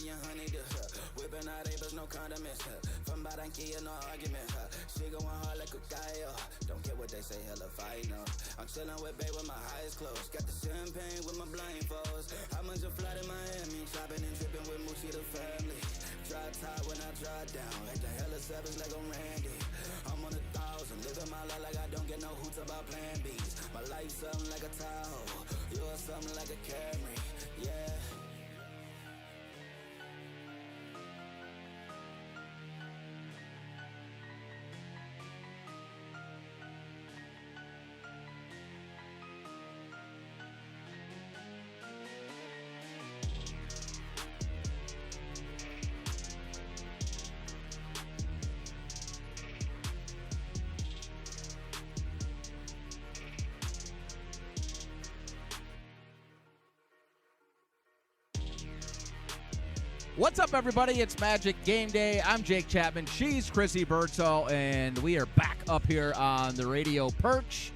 me and honey dip. Whipping out Abels, no condiments. From Barranquilla, no argument. She going hard like a guy. Don't care what they say, hella fight, no. I'm chilling with babe with my eyes closed. Got the champagne with my blindfolds. I'm on your flight in Miami. Shopping and tripping with Moosey, the family. Dry tie when I dry down. Acting hella savage like I'm Randy. I'm on 1,000. Living my life like I don't get no hoots about plan B's. My life something like a Tahoe. Yours something like a Camry. Yeah. What's up, everybody? It's Magic Game Day. I'm Jake Chapman. She's Chrissy Birdsall, and we are back up here on the radio perch,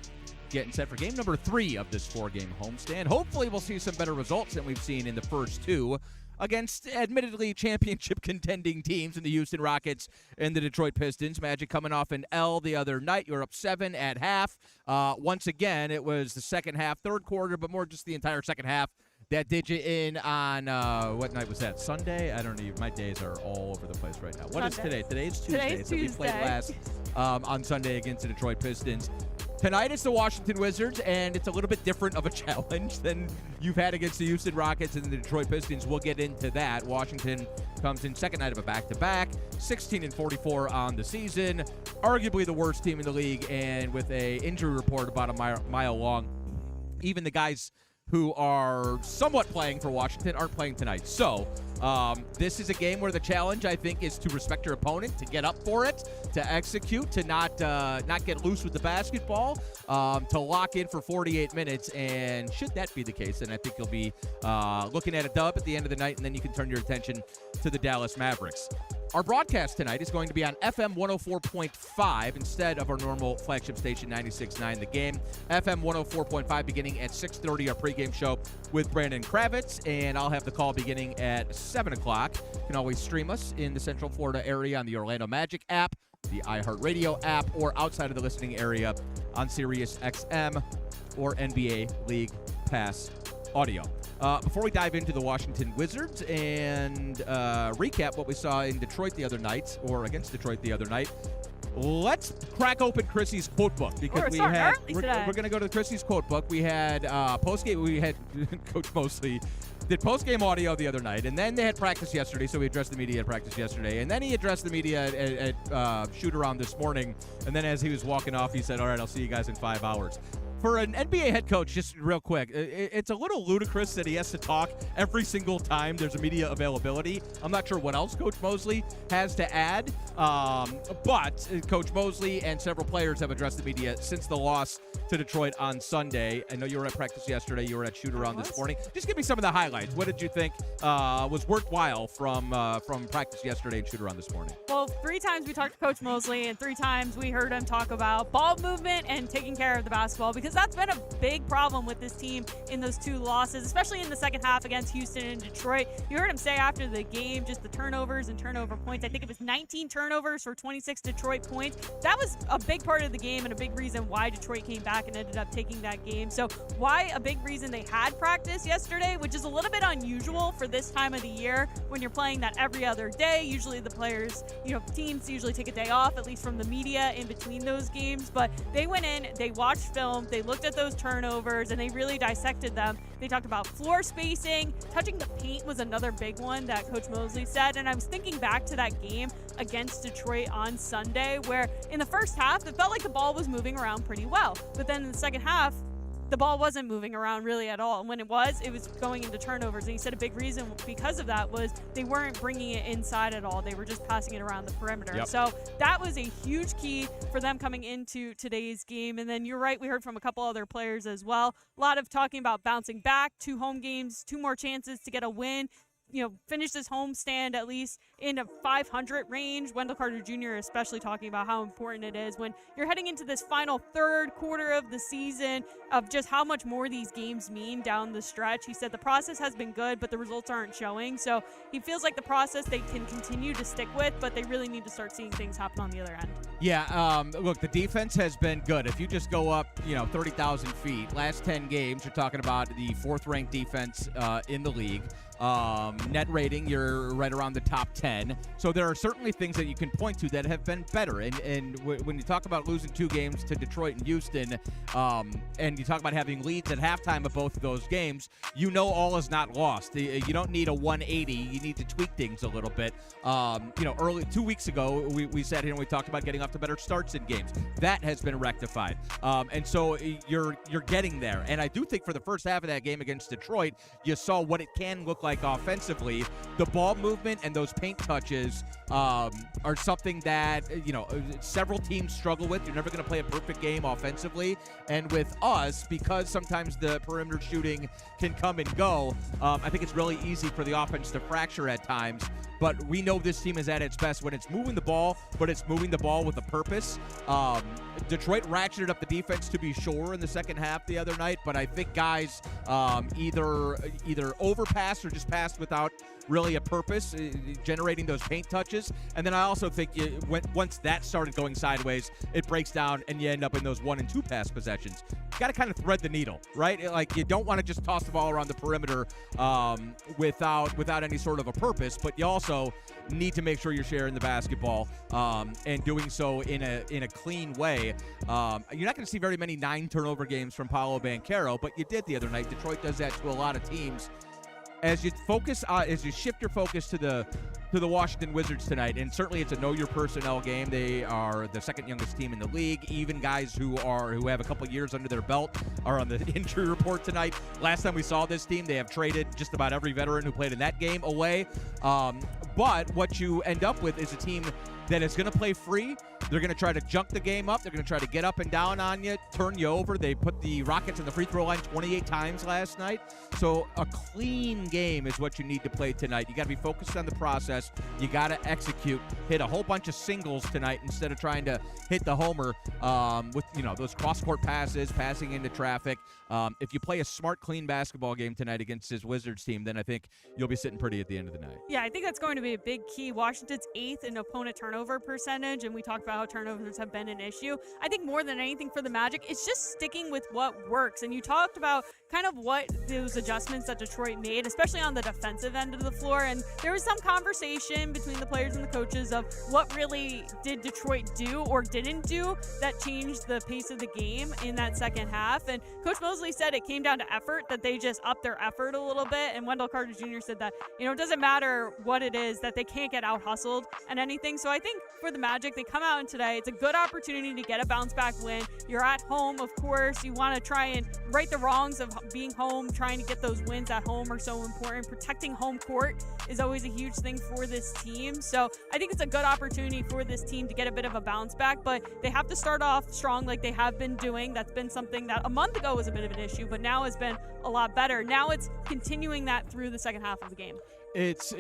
getting set for game number 3 of this 4-game homestand. Hopefully, we'll see some better results than we've seen in the first 2 against, admittedly, championship contending teams in the Houston Rockets and the Detroit Pistons. Magic coming off an L the other night. You were up 7 at half. Once again, it was the second half, third quarter, but more just the entire second half that did you in on, what night was that? Sunday? I don't know. My days are all over the place right now. What is today? Today's Tuesday. Today's so we played last on Sunday against the Detroit Pistons. Tonight it's the Washington Wizards, and it's a little bit different of a challenge than you've had against the Houston Rockets and the Detroit Pistons. We'll get into that. Washington comes in second night of a back-to-back, 16-44 on the season, arguably the worst team in the league, and with a injury report about a mile long. Even the guys who are somewhat playing for Washington aren't playing tonight. So this is a game where the challenge, I think, is to respect your opponent, to get up for it, to execute, to not get loose with the basketball, to lock in for 48 minutes. And should that be the case, then I think you'll be looking at a dub at the end of the night, and then you can turn your attention to the Dallas Mavericks. Our broadcast tonight is going to be on FM 104.5 instead of our normal flagship station 96.9 The Game. FM 104.5 beginning at 6:30, our pregame show with Brandon Kravitz, and I'll have the call beginning at 7 o'clock. You can always stream us in the Central Florida area on the Orlando Magic app, the iHeartRadio app, or outside of the listening area on Sirius XM or NBA League Pass audio. Before we dive into the Washington Wizards and recap what we saw in Detroit the other night, or against Detroit the other night, let's crack open Chrissy's quote book, because we're going to go to Chrissy's quote book. We had postgame. We had Coach Mosley did postgame audio the other night, and then they had practice yesterday, so we addressed the media at practice yesterday, and then he addressed the media at shoot-around this morning, and then as he was walking off, he said, all right, I'll see you guys in 5 hours. For an NBA head coach, just real quick, it's a little ludicrous that he has to talk every single time there's a media availability. I'm not sure what else Coach Mosley has to add, but Coach Mosley and several players have addressed the media since the loss to Detroit on Sunday. I know you were at practice yesterday. You were at shoot-around this morning. Just give me some of the highlights. What did you think was worthwhile from practice yesterday and shoot-around this morning? Well, 3 times we talked to Coach Mosley, and 3 times we heard him talk about ball movement and taking care of the basketball, because that's been a big problem with this team in those 2 losses, especially in the second half against Houston and Detroit. You heard him say after the game, just the turnovers and turnover points. I think it was 19 turnovers for 26 Detroit points. That was a big part of the game and a big reason why Detroit came back and ended up taking that game. So why a big reason they had practice yesterday, which is a little bit unusual for this time of the year when you're playing that every other day. Usually the players, teams usually take a day off, at least from the media, in between those games. But they went in, they watched film, they looked at those turnovers, and they really dissected them. They talked about floor spacing. Touching the paint was another big one that Coach Mosley said. And I was thinking back to that game against Detroit on Sunday, where in the first half, it felt like the ball was moving around pretty well. But then in the second half, the ball wasn't moving around really at all. And when it was going into turnovers. And he said a big reason because of that was they weren't bringing it inside at all. They were just passing it around the perimeter. Yep. So that was a huge key for them coming into today's game. And then you're right, we heard from a couple other players as well. A lot of talking about bouncing back, 2 home games, 2 more chances to get a win. finish this homestand at least in a 500 range. Wendell Carter Jr. especially talking about how important it is when you're heading into this final third quarter of the season of just how much more these games mean down the stretch. He said the process has been good, but the results aren't showing. So he feels like the process they can continue to stick with, but they really need to start seeing things happen on the other end. Yeah, look, the defense has been good. If you just go up, 30,000 feet, last 10 games, you're talking about the fourth-ranked defense in the league. Net rating, you're right around the top 10. So there are certainly things that you can point to that have been better. And when you talk about losing 2 games to Detroit and Houston, and you talk about having leads at halftime of both of those games, all is not lost. You don't need a 180. You need to tweak things a little bit. Early 2 weeks ago, we sat here and we talked about getting off to better starts in games. That has been rectified. And so you're getting there. And I do think for the first half of that game against Detroit, you saw what it can look like offensively. The ball movement and those paint touches are something that several teams struggle with. You're never going to play a perfect game offensively, and with us, because sometimes the perimeter shooting can come and go, I think it's really easy for the offense to fracture at times. But we know this team is at its best when it's moving the ball, but it's moving the ball with a purpose. Detroit ratcheted up the defense, to be sure, in the second half the other night, but I think guys either overpassed or just passed without really a purpose, generating those paint touches. And then I also think once that started going sideways, it breaks down and you end up in those 1 and 2 pass possessions. You got to kind of thread the needle, right? Like, you don't want to just toss the ball around the perimeter without any sort of a purpose, but you also need to make sure you're sharing the basketball and doing so in a clean way. You're not going to see very many 9-turnover games from Paolo Banchero, but you did the other night. Detroit does that to a lot of teams. As you shift your focus to the Washington Wizards tonight, and certainly it's a know your personnel game. They are the second youngest team in the league. Even guys who have a couple years under their belt are on the injury report tonight. Last time we saw this team, they have traded just about every veteran who played in that game away. But what you end up with is a team that is going to play free. They're going to try to junk the game up. They're going to try to get up and down on you, turn you over. They put the Rockets on the free throw line 28 times last night. So a clean game is what you need to play tonight. You got to be focused on the process. You got to execute. Hit a whole bunch of singles tonight instead of trying to hit the homer with those cross-court passes, passing into traffic. If you play a smart, clean basketball game tonight against this Wizards team, then I think you'll be sitting pretty at the end of the night. Yeah, I think that's going to be a big key. Washington's 8th in opponent turnover percentage, and we talked about how turnovers have been an issue. I think more than anything for the Magic, it's just sticking with what works. And you talked about kind of what those adjustments that Detroit made, especially on the defensive end of the floor. And there was some conversation between the players and the coaches of what really did Detroit do or didn't do that changed the pace of the game in that second half. And Coach Mosley said it came down to effort, that they just upped their effort a little bit. And Wendell Carter Jr. said that, it doesn't matter what it is, that they can't get out hustled and anything. So I think for the Magic, they come out and today, it's a good opportunity to get a bounce back win. You're at home, of course. You want to try and right the wrongs of being home. Trying to get those wins at home are so important. Protecting home court is always a huge thing for this team. So I think it's a good opportunity for this team to get a bit of a bounce back, but they have to start off strong like they have been doing. That's been something that a month ago was a bit of an issue, but now has been a lot better. Now it's continuing that through the second half of the game. It's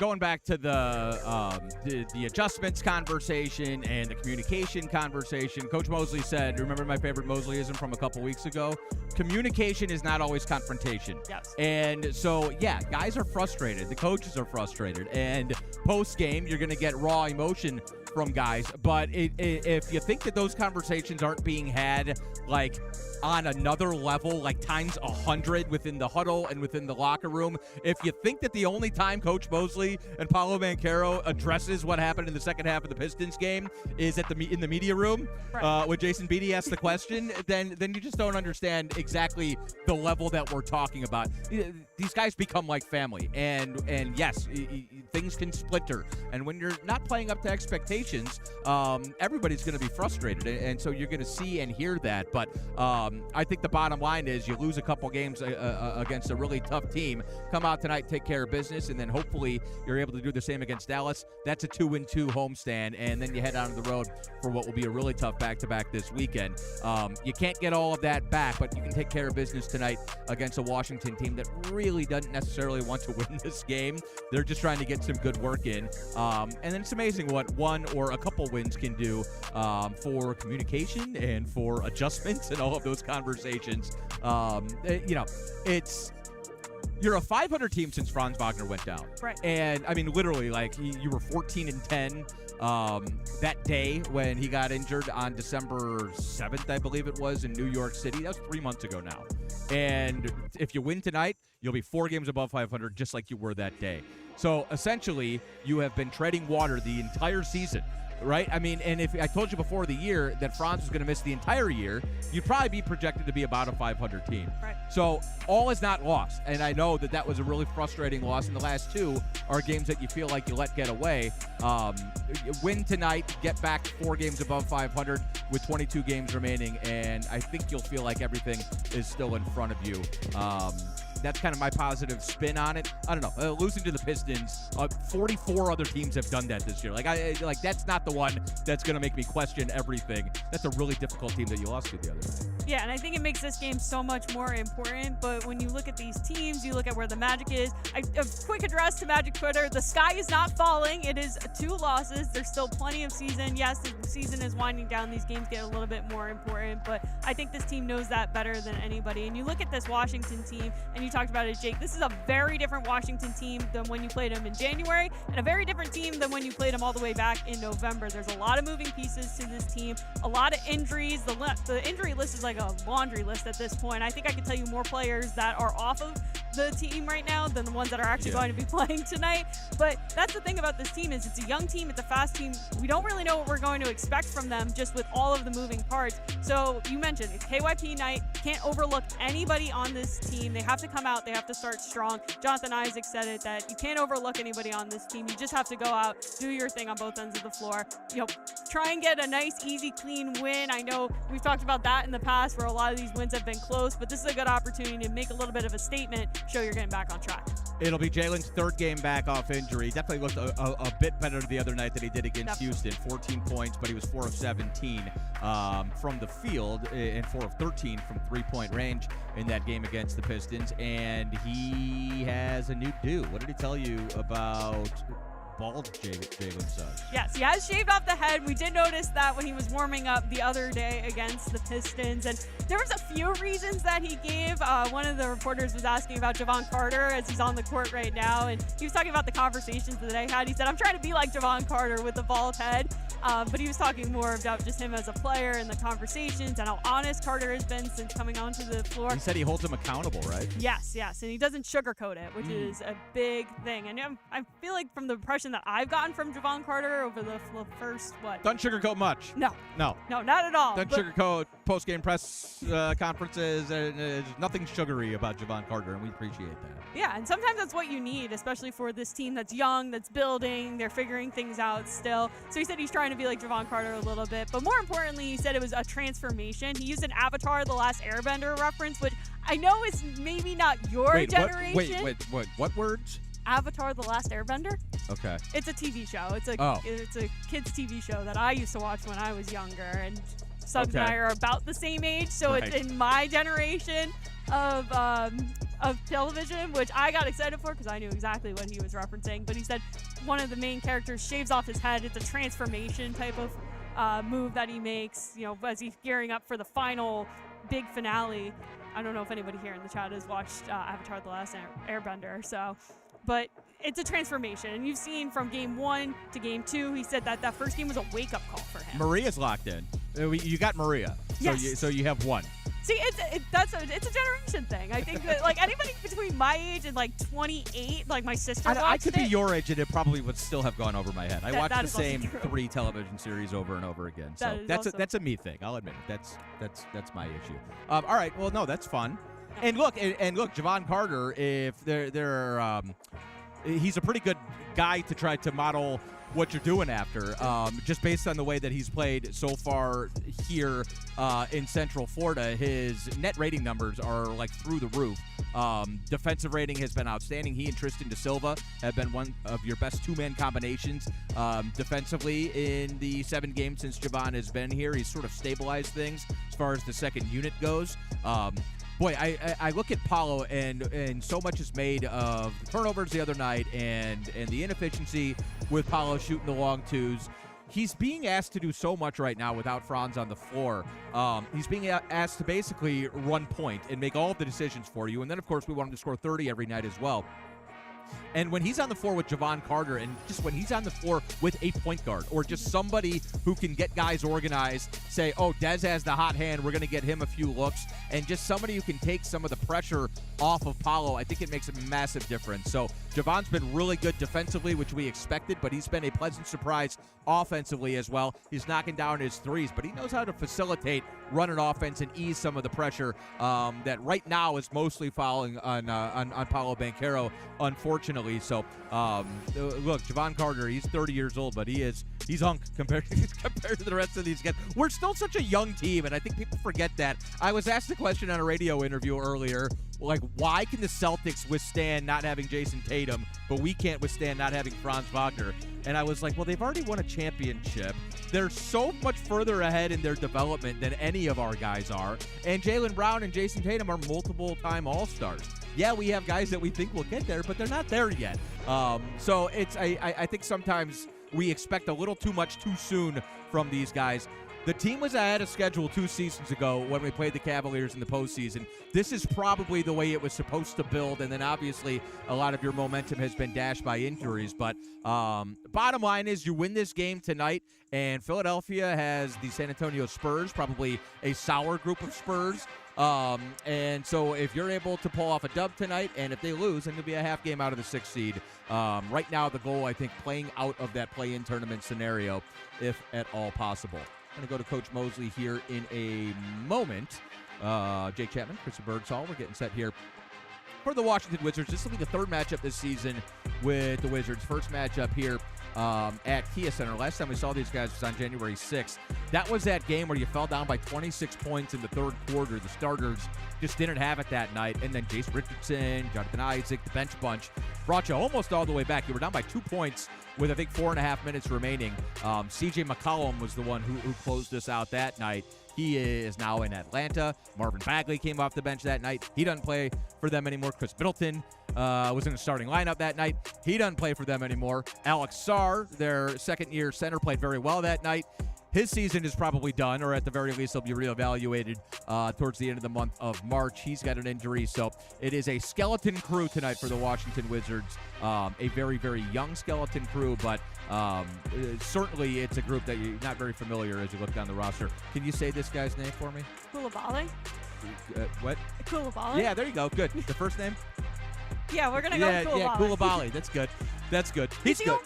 going back to the adjustments conversation and the communication conversation. Coach Mosley said, remember my favorite Mosleyism from a couple weeks ago? Communication is not always confrontation. Yes. And so, yeah, guys are frustrated. The coaches are frustrated. And post-game, you're going to get raw emotion from guys. But if you think that those conversations aren't being had, like, on another level, like times 100 within the huddle and within the locker room, if you think that the only time Coach Mosley and Paolo Banchero addresses what happened in the second half of the Pistons game is in the media room, right, when Jason Beatty asks the question, then you just don't understand exactly the level that we're talking about. These guys become like family, and yes, things can splinter, and when you're not playing up to expectations, everybody's going to be frustrated, and so you're going to see and hear that. But I think the bottom line is you lose a couple games against a really tough team. Come out tonight, take care of business. Vegas, and then hopefully you're able to do the same against Dallas. That's a 2-2 homestand, and then you head out on the road for what will be a really tough back-to-back this weekend. You can't get all of that back, but you can take care of business tonight against a Washington team that really doesn't necessarily want to win this game. They're just trying to get some good work in. And then it's amazing what one or a couple wins can do for communication and for adjustments and all of those conversations. You're a 500 team since Franz Wagner went down. Right. And, I mean, literally, like, you were 14-10 that day when he got injured on December 7th, I believe it was, in New York City. That was 3 months ago now. And if you win tonight, you'll be 4 games above 500, just like you were that day. So, essentially, you have been treading water the entire season. Right? I mean, and if I told you before the year that Franz was going to miss the entire year, you'd probably be projected to be about a 500 team. Right. So all is not lost. And I know that was a really frustrating loss. And the last 2 are games that you feel like you let get away. Win tonight, get back 4 games above 500 with 22 games remaining. And I think you'll feel like everything is still in front of you. That's kind of my positive spin on it. I don't know. Losing to the Pistons, 44 other teams have done that this year. Like that's not the one that's going to make me question everything. That's a really difficult team that you lost to the other night. Yeah, and I think it makes this game so much more important. But when you look at these teams, you look at where the Magic is. A quick address to Magic Twitter. The sky is not falling. It is 2 losses. There's still plenty of season. Yes, the season is winding down. These games get a little bit more important. But I think this team knows that better than anybody. And you look at this Washington team, and you talked about it, Jake. This is a very different Washington team than when you played them in January, and a very different team than when you played them all the way back in November. There's a lot of moving pieces to this team, a lot of injuries. The injury list is like a laundry list at this point. I think I can tell you more players that are off of the team right now than the ones that are actually going to be playing tonight. But that's the thing about this team is it's a young team, it's a fast team. We don't really know what we're going to expect from them just with all of the moving parts. So you mentioned it's KYP night. Can't overlook anybody on this team. They have to come out. They have to start strong. Jonathan Isaac said it, that you can't overlook anybody on this team. You just have to go out, do your thing on both ends of the floor. Try and get a nice, easy, clean win. I know we've talked about that in the past where a lot of these wins have been close, but this is a good opportunity to make a little bit of a statement, show you're getting back on track. It'll be Jalen's 3rd game back off injury. Definitely looked a bit better the other night than he did against Houston. 14 points, but he was 4 of 17 from the field and 4 of 13 from 3-point range in that game against the Pistons. And he has a new do. What did he tell you about bald Jalen Suggs? Yes, he has shaved off the head. We did notice that when he was warming up the other day against the Pistons. And there was a few reasons that he gave. One of the reporters was asking about Javon Carter as he's on the court right now. And he was talking about the conversations that they had. He said, I'm trying to be like Javon Carter with the bald head. But he was talking more about just him as a player and the conversations and how honest Carter has been since coming onto the floor. He said he holds him accountable, right? Yes. And he doesn't sugarcoat it, which is a big thing. And I feel like from the impression that I've gotten from Javon Carter over the first, Doesn't sugarcoat much. No, not at all. Doesn't sugarcoat post-game press conferences. There's nothing sugary about Javon Carter, and we appreciate that. Yeah, and sometimes that's what you need, especially for this team that's young, that's building, they're figuring things out still. So he said he's trying to be like Javon Carter a little bit, but more importantly, he said it was a transformation. He used an Avatar: The Last Airbender reference, which I know is maybe not your generation. Wait, what words? Avatar: The Last Airbender? Okay. It's a TV show. It's a kids TV show that I used to watch when I was younger, and Suggs and I are about the same age, so it's in my generation of television, which I got excited for because I knew exactly what he was referencing. But he said one of the main characters shaves off his head. It's a transformation type of move that he makes, as he's gearing up for the final big finale. I don't know if anybody here in the chat has watched Avatar: The Last Airbender, but it's a transformation. And you've seen from game 1 to game 2, he said that first game was a wake-up call for him. Maria's locked in. You got Maria. Yes. So you have one. See, it's a generation thing. I think that anybody between my age and 28, my sister watched I could be your age and it probably would still have gone over my head. I watched the same 3 television series over and over again. So that's a me thing. I'll admit it. That's my issue. All right. Well, no, that's fun. And look, Javon Carter, if he's a pretty good guy to try to model what you're doing after. Just based on the way that he's played so far here in Central Florida, his net rating numbers are like through the roof. Defensive rating has been outstanding. He and Tristan Da Silva have been one of your best two-man combinations defensively in the 7 games since Javon has been here. He's sort of stabilized things as far as the second unit goes. Boy, I look at Paolo, and so much is made of the turnovers the other night and the inefficiency with Paolo shooting the long twos. He's being asked to do so much right now without Franz on the floor. He's being asked to basically run point and make all of the decisions for you. And then, of course, we want him to score 30 every night as well. And when he's on the floor with Javon Carter, and just when he's on the floor with a point guard or just somebody who can get guys organized, say, oh, Dez has the hot hand, we're going to get him a few looks, and just somebody who can take some of the pressure off of Paolo, I think it makes a massive difference. So Javon's been really good defensively, which we expected, but he's been a pleasant surprise offensively as well. He's knocking down his threes, but he knows how to facilitate running offense and ease some of the pressure that right now is mostly falling on Paolo Banchero, unfortunately. So, look, Javon Carter, he's 30 years old, but he's hunk compared to the rest of these guys. We're still such a young team, and I think people forget that. I was asked a question on a radio interview earlier, like, why can the Celtics withstand not having Jason Tatum, but we can't withstand not having Franz Wagner? And I was like, well, they've already won a championship. They're so much further ahead in their development than any of our guys are. And Jaylen Brown and Jason Tatum are multiple-time All-Stars. Yeah, we have guys that we think will get there, but they're not there yet. So I think sometimes we expect a little too much too soon from these guys. The team was ahead of schedule 2 seasons ago when we played the Cavaliers in the postseason. This is probably the way it was supposed to build, and then obviously a lot of your momentum has been dashed by injuries. But bottom line is you win this game tonight, and Philadelphia has the San Antonio Spurs, probably a sour group of Spurs. And so if you're able to pull off a dub tonight, and if they lose, then you'll be a half game out of the 6th seed. Right now, the goal, I think, playing out of that play-in tournament scenario, if at all possible. I'm going to go to Coach Mosley here in a moment. Jake Chapman, Chris Birdsall, we're getting set here for the Washington Wizards. This will be the 3rd matchup this season with the Wizards. First matchup here at Kia Center. Last time we saw these guys was on January 6th. That was that game where you fell down by 26 points in the 3rd quarter. The starters just didn't have it that night. And then Jace Richardson, Jonathan Isaac, the bench bunch brought you almost all the way back. You were down by 2 points with, I think, 4.5 minutes remaining. CJ McCollum was the one who closed us out that night. He is now in Atlanta. Marvin Bagley came off the bench that night. He doesn't play for them anymore. Chris Middleton was in the starting lineup that night. He doesn't play for them anymore. Alex Sarr, their second-year center, played very well that night. His season is probably done, or at the very least, he'll be reevaluated towards the end of the month of March. He's got an injury, so it is a skeleton crew tonight for the Washington Wizards. A very, very young skeleton crew, but certainly it's a group that you're not very familiar as you look down the roster. Can you say this guy's name for me? Koulibaly. What? Koulibaly. Yeah, there you go. Good. The first name? Yeah, we're gonna go with Koulibaly. Yeah, Koulibaly. That's good. That's good. He's good.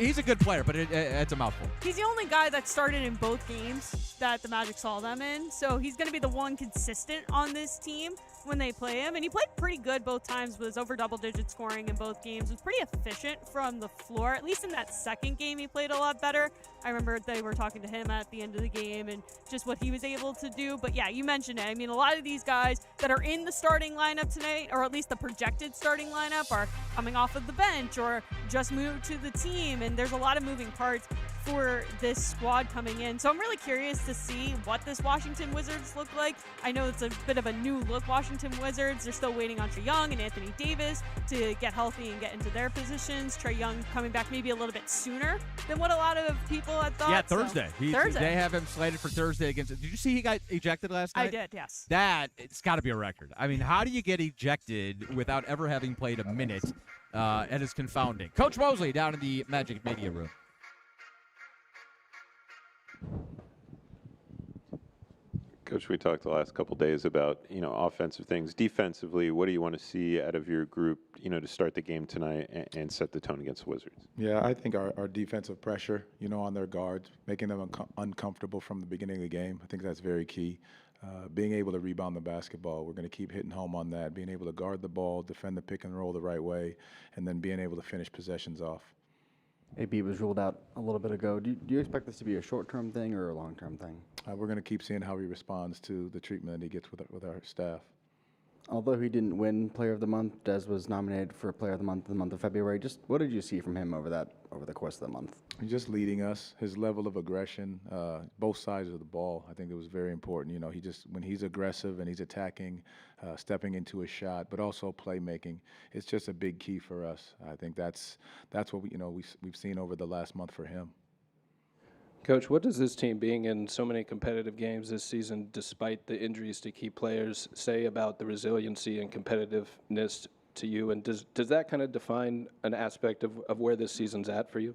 He's a good player, but it's a mouthful. He's the only guy that started in both games that the Magic saw them in, so he's going to be the one consistent on this team when they play him. And he played pretty good both times, was over double-digit scoring in both games, was pretty efficient from the floor. At least in that second game, he played a lot better. I remember they were talking to him at the end of the game and just what he was able to do. But yeah, you mentioned it. I mean, a lot of these guys that are in the starting lineup tonight, or at least the projected starting lineup, are coming off of the bench or just moved to the team, and there's a lot of moving parts for this squad coming in. So I'm really curious to see what this Washington Wizards look like. I know it's a bit of a new look Washington Wizards. They're still waiting on Trae Young and Anthony Davis to get healthy and get into their positions. Trae Young coming back maybe a little bit sooner than what a lot of people had thought. Yeah, Thursday. So, Thursday. They have him slated for Thursday against. Did you see he got ejected last night? I did, yes. It's got to be a record. I mean, how do you get ejected without ever having played a minute? It is confounding. Coach Mosley down in the Magic Media Room. Coach, we talked the last couple days about, offensive things. Defensively, what do you want to see out of your group, to start the game tonight and set the tone against the Wizards? Yeah, I think our defensive pressure, on their guards, making them uncomfortable from the beginning of the game. I think that's very key. Being able to rebound the basketball, we're going to keep hitting home on that. Being able to guard the ball, defend the pick and roll the right way, and then being able to finish possessions off. AB was ruled out a little bit ago. Do you expect this to be a short-term thing or a long-term thing? We're going to keep seeing how he responds to the treatment that he gets with our staff. Although he didn't win Player of the Month, Des was nominated for Player of the Month in the month of February. Just what did you see from him over the course of the month? He's just leading us. His level of aggression, both sides of the ball, I think it was very important. You know, when he's aggressive and he's attacking, stepping into a shot, but also playmaking, it's just a big key for us. I think that's what we've seen over the last month for him. Coach, what does this team being in so many competitive games this season, despite the injuries to key players, say about the resiliency and competitiveness to you? And does that kind of define an aspect of where this season's at for you?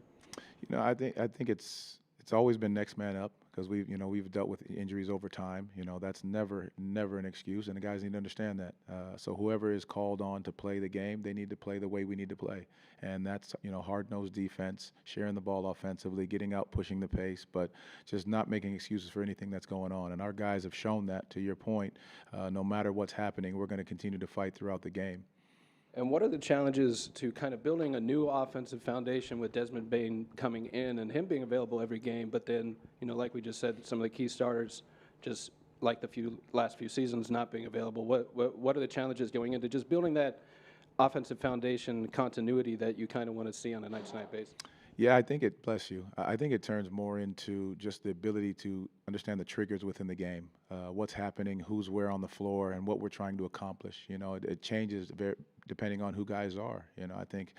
You know, I think it's always been next man up, because we've dealt with injuries over time. You know, that's never an excuse, and the guys need to understand that. So whoever is called on to play the game, they need to play the way we need to play, and that's hard-nosed defense, sharing the ball offensively, getting out, pushing the pace, but just not making excuses for anything that's going on. And our guys have shown that. To your point, no matter what's happening, we're going to continue to fight throughout the game. And what are the challenges to kind of building a new offensive foundation with Desmond Bain coming in and him being available every game, but then, like we just said, some of the key starters, just like the last few seasons, not being available? What are the challenges going into just building that offensive foundation continuity that you kind of want to see on a night-to-night basis? Yeah, I think I think it turns more into just the ability to understand the triggers within the game, what's happening, who's where on the floor, and what we're trying to accomplish. It changes depending on who guys are. I think,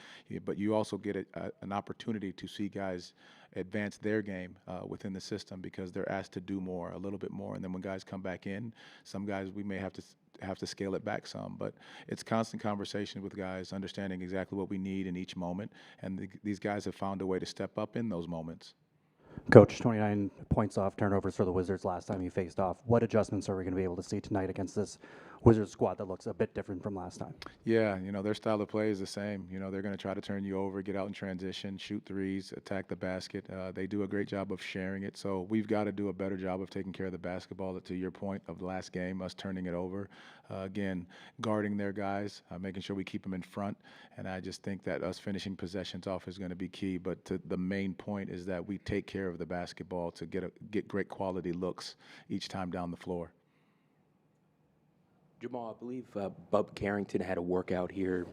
but you also get an opportunity to see guys advance their game within the system, because they're asked to do more, a little bit more. And then when guys come back in, some guys we may have to scale it back some, but it's constant conversation with guys, understanding exactly what we need in each moment, and these guys have found a way to step up in those moments. Coach, 29 points off turnovers for the Wizards last time you faced off. What adjustments are we going to be able to see tonight against this Wizards squad that looks a bit different from last time? Yeah, their style of play is the same. They're going to try to turn you over, get out in transition, shoot threes, attack the basket. They do a great job of sharing it. So we've got to do a better job of taking care of the basketball, to your point of the last game, us turning it over. Again, guarding their guys, making sure we keep them in front. And I just think that us finishing possessions off is going to be key. But the main point is that we take care of the basketball to get great quality looks each time down the floor. Jamal, I believe Bub Carrington had a workout here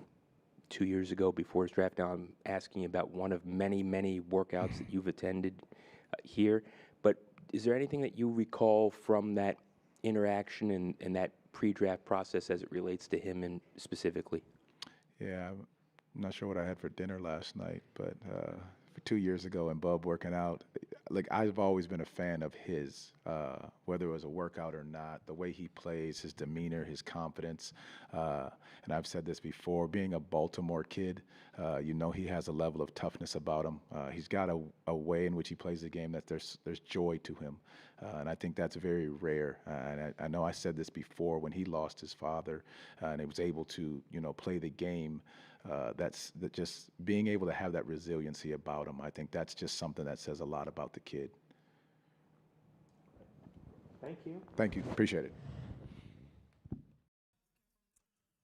2 years ago before his draft. Now I'm asking about one of many, many workouts that you've attended here. But is there anything that you recall from that interaction and that pre-draft process as it relates to him and specifically? Yeah, I'm not sure what I had for dinner last night, but 2 years ago and Bub working out, like, I've always been a fan of his, whether it was a workout or not, the way he plays, his demeanor, his confidence. And I've said this before, being a Baltimore kid, he has a level of toughness about him. He's got a way in which he plays the game that there's joy to him. And I think that's very rare. And I know I said this before, when he lost his father and he was able to, play the game, that just being able to have that resiliency about him, I think that's just something that says a lot about the kid. Thank you. Thank you. Appreciate it.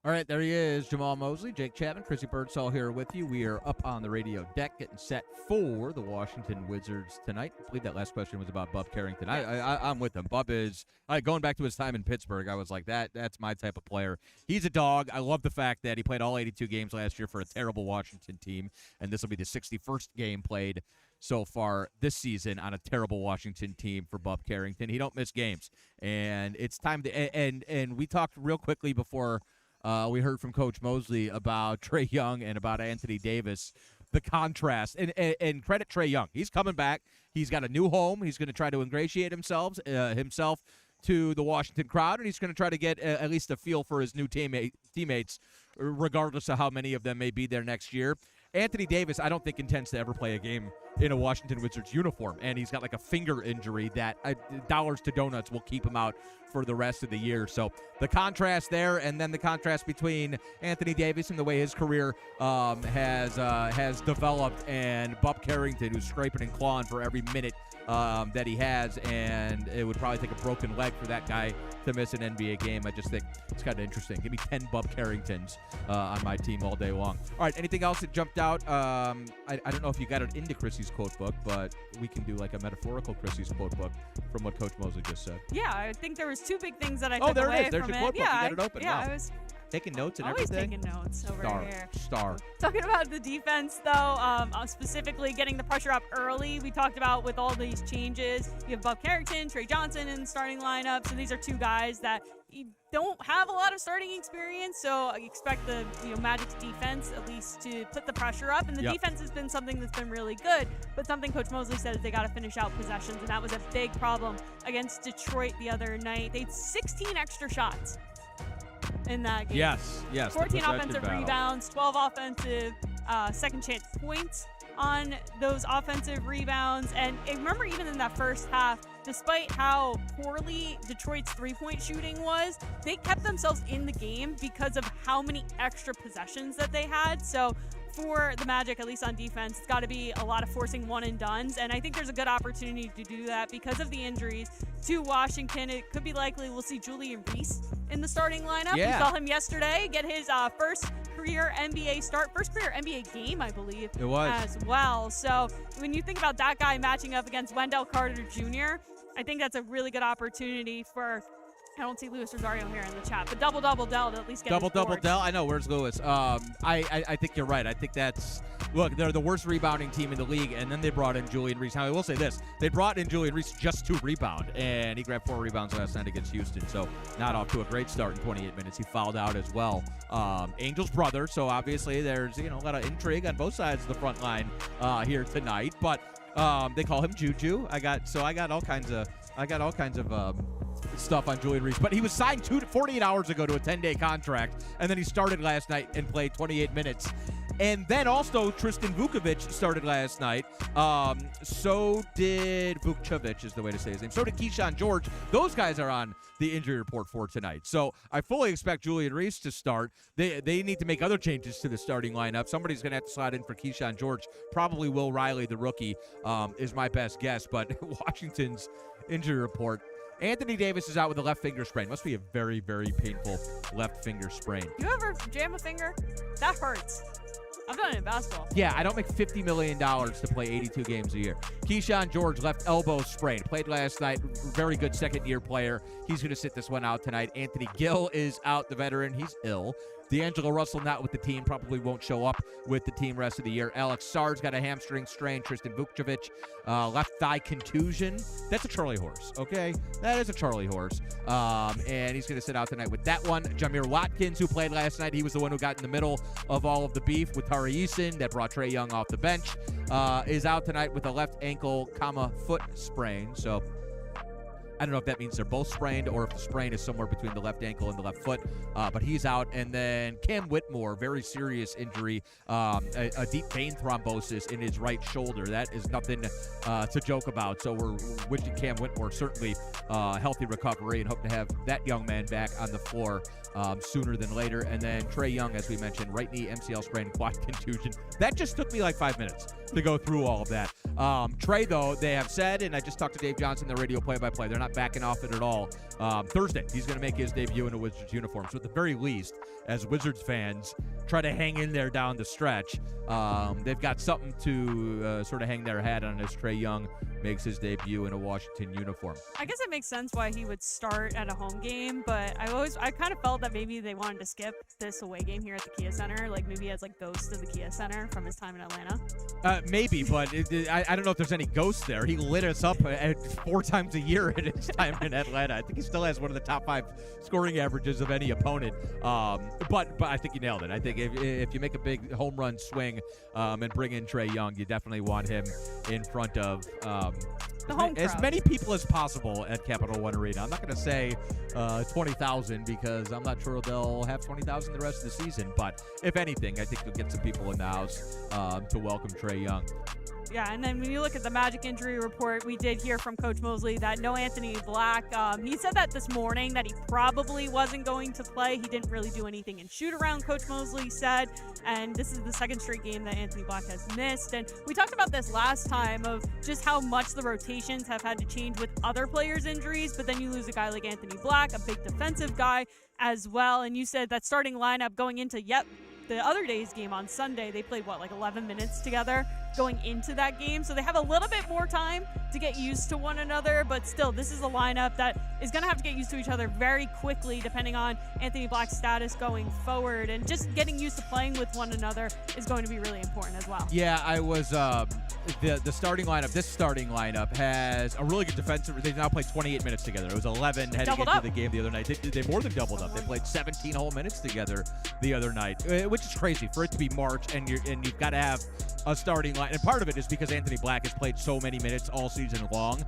All right, there he is, Jamal Mosley, Jake Chapman, Chrissy Birdsall here with you. We are up on the radio deck getting set for the Washington Wizards tonight. I believe that last question was about Bub Carrington. I'm with him. Bub is, going back to his time in Pittsburgh, I was like, that's my type of player. He's a dog. I love the fact that he played all 82 games last year for a terrible Washington team, and this will be the 61st game played so far this season on a terrible Washington team for Bub Carrington. He don't miss games, and it's time to and we talked real quickly before we heard from Coach Mosley about Trae Young and about Anthony Davis, the contrast. And credit Trae Young. He's coming back. He's got a new home. He's going to try to ingratiate himself to the Washington crowd, and he's going to try to get at least a feel for his new teammates, regardless of how many of them may be there next year. Anthony Davis, I don't think intends to ever play a game in a Washington Wizards uniform, and he's got like a finger injury that dollars to donuts will keep him out for the rest of the year. So the contrast there, and then the contrast between Anthony Davis and the way his career has developed, and Bub Carrington, who's scraping and clawing for every minute that he has, and it would probably take a broken leg for that guy to miss an NBA game. I just think it's kind of interesting. Give me 10 Bub Carringtons on my team all day long. All right, anything else that jumped out? I don't know if you got it into Chrissy's quote book, but we can do like a metaphorical Chrissy's quote book from what Coach Mosley just said. Yeah, I think there was two big things that I Oh, took there away it is. There's from your it. quote book. Yeah, You got it open. yeah, Wow. I was Taking notes and always everything. taking notes over here. Star. Talking about the defense, though, specifically getting the pressure up early. We talked about with all these changes. You have Bub Carrington, Trey Johnson in the starting lineup. So these are two guys that don't have a lot of starting experience. So I expect the Magic's defense at least to put the pressure up. And the defense has been something that's been really good. But something Coach Mosley said is they got to finish out possessions, and that was a big problem against Detroit the other night. They had 16 extra shots in that game. Yes. 14 offensive rebounds, 12 offensive second chance points on those offensive rebounds. And remember, even in that first half, despite how poorly Detroit's three-point shooting was, they kept themselves in the game because of how many extra possessions that they had. So for the Magic, at least on defense, it's got to be a lot of forcing one-and-dones, and I think there's a good opportunity to do that because of the injuries to Washington. It could be likely we'll see Julian Reese in the starting lineup. Yeah. We saw him yesterday get his first career NBA start, first career NBA game, I believe, It was. as well. So when you think about that guy matching up against Wendell Carter Jr., I think that's a really good opportunity for, I don't see Luis Rosario here in the chat, but double-double Dell to at least get his board. Dell. I know. Where's Lewis? I think you're right. I think look, they're the worst rebounding team in the league, and then they brought in Julian Reese. Now, I will say this. They brought in Julian Reese just to rebound, and he grabbed 4 rebounds last night against Houston, so not off to a great start in 28 minutes. He fouled out as well. Angel's brother, so obviously there's a lot of intrigue on both sides of the front line here tonight, but they call him Juju. I got all kinds of stuff on Julian Reese, but he was signed 48 hours ago to a 10-day contract, and then he started last night and played 28 minutes. And then also Tristan Vukovic started last night. So did Vukcevic is the way to say his name. So did Keyshawn George. Those guys are on the injury report for tonight. So I fully expect Julian Reese to start. They need to make other changes to the starting lineup. Somebody's going to have to slide in for Keyshawn George. Probably Will Riley, the rookie, is my best guess. But Washington's injury report, Anthony Davis is out with a left finger sprain. Must be a very, very painful left finger sprain. You ever jam a finger? That hurts. I've done it in basketball. Yeah, I don't make $50 million to play 82 games a year. Keyshawn George, left elbow sprain. Played last night. Very good second-year player. He's going to sit this one out tonight. Anthony Gill is out, the veteran. He's ill. D'Angelo Russell not with the team. Probably won't show up with the team rest of the year. Alex Sarr's got a hamstring strain. Tristan Vukcevic, left thigh contusion. That's a Charlie horse, okay? That is a Charlie horse. And he's going to sit out tonight with that one. Jameer Watkins, who played last night, he was the one who got in the middle of all of the beef with Tari Eason that brought Trae Young off the bench, is out tonight with a left ankle, foot sprain. So I don't know if that means they're both sprained or if the sprain is somewhere between the left ankle and the left foot, but he's out. And then Cam Whitmore, very serious injury, a deep vein thrombosis in his right shoulder. That is nothing to joke about. So we're wishing Cam Whitmore certainly healthy recovery and hope to have that young man back on the floor sooner than later. And then Trae Young, as we mentioned, right knee MCL sprain, quad contusion. That just took me like 5 minutes to go through all of that. Trae, though, they have said, and I just talked to Dave Johnson, the radio play-by-play, they're not backing off it at all. Thursday, he's going to make his debut in a Wizards uniform. So at the very least, as Wizards fans try to hang in there down the stretch, they've got something to sort of hang their hat on as Trae Young makes his debut in a Washington uniform. I guess it makes sense why he would start at a home game, but I kind of felt that maybe they wanted to skip this away game here at the Kia Center. Like maybe he has like ghosts of the Kia Center from his time in Atlanta. Maybe, but I don't know if there's any ghosts there. He lit us up 4 times a year in his time in Atlanta. I think he still has one of the top 5 scoring averages of any opponent. But I think you nailed it. I think if you make a big home run swing and bring in Trae Young, you definitely want him in front of as many people as possible at Capital One Arena. I'm not going to say 20,000 because I'm not sure they'll have 20,000 the rest of the season. But if anything, I think you'll get some people in the house to welcome Trae Young. Yeah, and then when you look at the Magic injury report, we did hear from Coach Mosley that no Anthony Black. He said that this morning that he probably wasn't going to play. He didn't really do anything in shoot around, Coach Mosley said, and this is the second straight game that Anthony Black has missed. And we talked about this last time of just how much the rotations have had to change with other players' injuries, but then you lose a guy like Anthony Black, a big defensive guy as well, and you said that starting lineup going into the other day's game on Sunday, they played, like 11 minutes together going into that game. So they have a little bit more time to get used to one another, but still, this is a lineup that is going to have to get used to each other very quickly, depending on Anthony Black's status going forward. And just getting used to playing with one another is going to be really important as well. Yeah, I was the starting lineup. This starting lineup has a really good defensive. They've now played 28 minutes together. It was 11 heading into the game the other night. They more than doubled up. They played 17 whole minutes together the other night, which is crazy for it to be March, and you've got to have a starting line. And part of it is because Anthony Black has played so many minutes all season long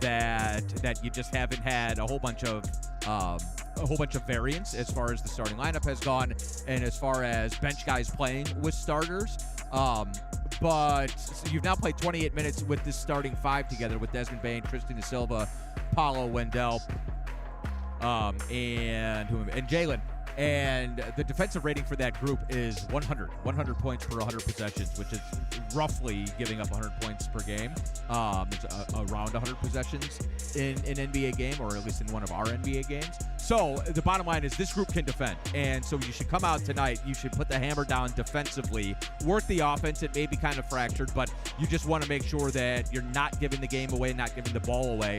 that you just haven't had a whole bunch of variance as far as the starting lineup has gone, and as far as bench guys playing with starters. But so you've now played 28 minutes with this starting five together with Desmond Bain, Tristan Da Silva, Paulo Wendell, and Jalen. And the defensive rating for that group is 100 points per 100 possessions, which is roughly giving up 100 points per game. It's around 100 possessions in an NBA game, or at least in one of our NBA games. So the bottom line is this group can defend. And so you should come out tonight. You should put the hammer down defensively, work the offense. It may be kind of fractured, but you just want to make sure that you're not giving the game away, not giving the ball away.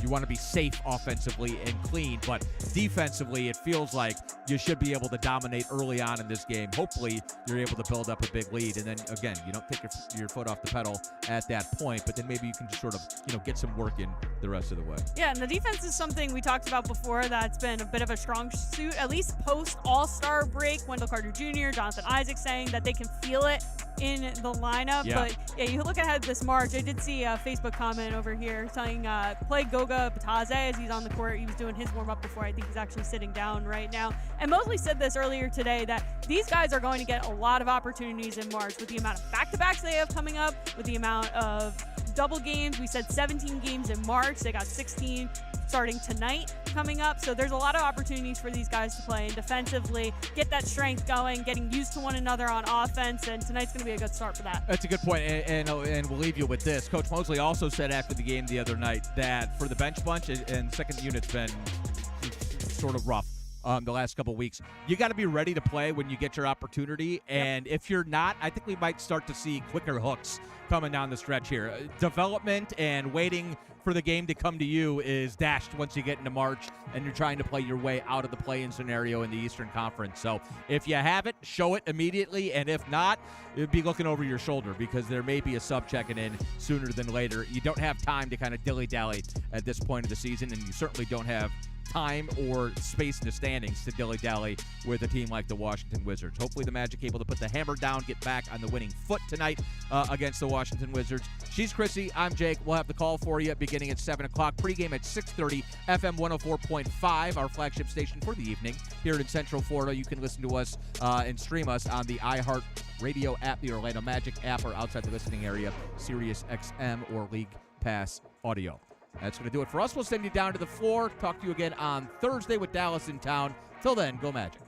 You want to be safe offensively and clean, but defensively, it feels like you should be able to dominate early on in this game. Hopefully, you're able to build up a big lead, and then again, you don't take your foot off the pedal at that point. But then maybe you can just sort of get some work in the rest of the way. Yeah, and the defense is something we talked about before that's been a bit of a strong suit, at least post All-Star break. Wendell Carter Jr., Jonathan Isaac saying that they can feel it in the lineup. Yeah. But yeah, you look ahead this March. I did see a Facebook comment over here saying play Goga Bataze as he's on the court. He was doing his warm-up before. I think he's actually sitting down right now. And Mosley said this earlier today that these guys are going to get a lot of opportunities in March with the amount of back-to-backs they have coming up, with the amount of double games. We said 17 games in March. They got 16 starting tonight coming up. So there's a lot of opportunities for these guys to play and defensively get that strength going, getting used to one another on offense, and tonight's going to be a good start for that. That's a good point, and we'll leave you with this. Coach Mosley also said after the game the other night that for the bench bunch, and second unit's been sort of rough the last couple weeks, you got to be ready to play when you get your opportunity, and if you're not, I think we might start to see quicker hooks coming down the stretch here. Development and waiting for the game to come to you is dashed once you get into March and you're trying to play your way out of the play-in scenario in the Eastern Conference. So if you have it, show it immediately, and if not, it'd be looking over your shoulder because there may be a sub checking in sooner than later. You don't have time to kind of dilly-dally at this point of the season, and you certainly don't have time or space in the standings to dilly-dally with a team like the Washington Wizards. Hopefully the Magic able to put the hammer down, get back on the winning foot tonight against the Washington Wizards. She's Chrissy. I'm Jake. We'll have the call for you beginning at 7 o'clock. Pregame at 6:30, FM 104.5, our flagship station for the evening. Here in Central Florida, you can listen to us and stream us on the iHeart Radio app, the Orlando Magic app, or outside the listening area, Sirius XM or League Pass Audio. That's going to do it for us. We'll send you down to the floor. Talk to you again on Thursday with Dallas in town. Till then, go Magic.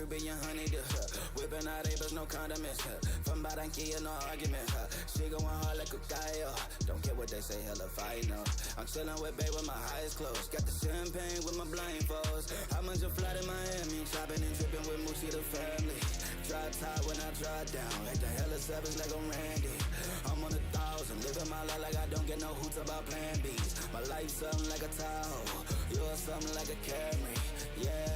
Caribbean honey dip, whipping out Abels, no condiments, from Barranquilla, no argument, she going hard like a gallo, don't care what they say, hella fight, no, I'm chilling with babe with my eyes closed, got the champagne with my blindfolds, I'm on your flight in Miami, shopping and tripping with Moosey the family, drop top when I drop down, acting hella savage like I'm Randy, I'm on 1,000, living my life like I don't get no hoots about plan B's, my life something like a Tahoe, yours something like a Camry, yeah.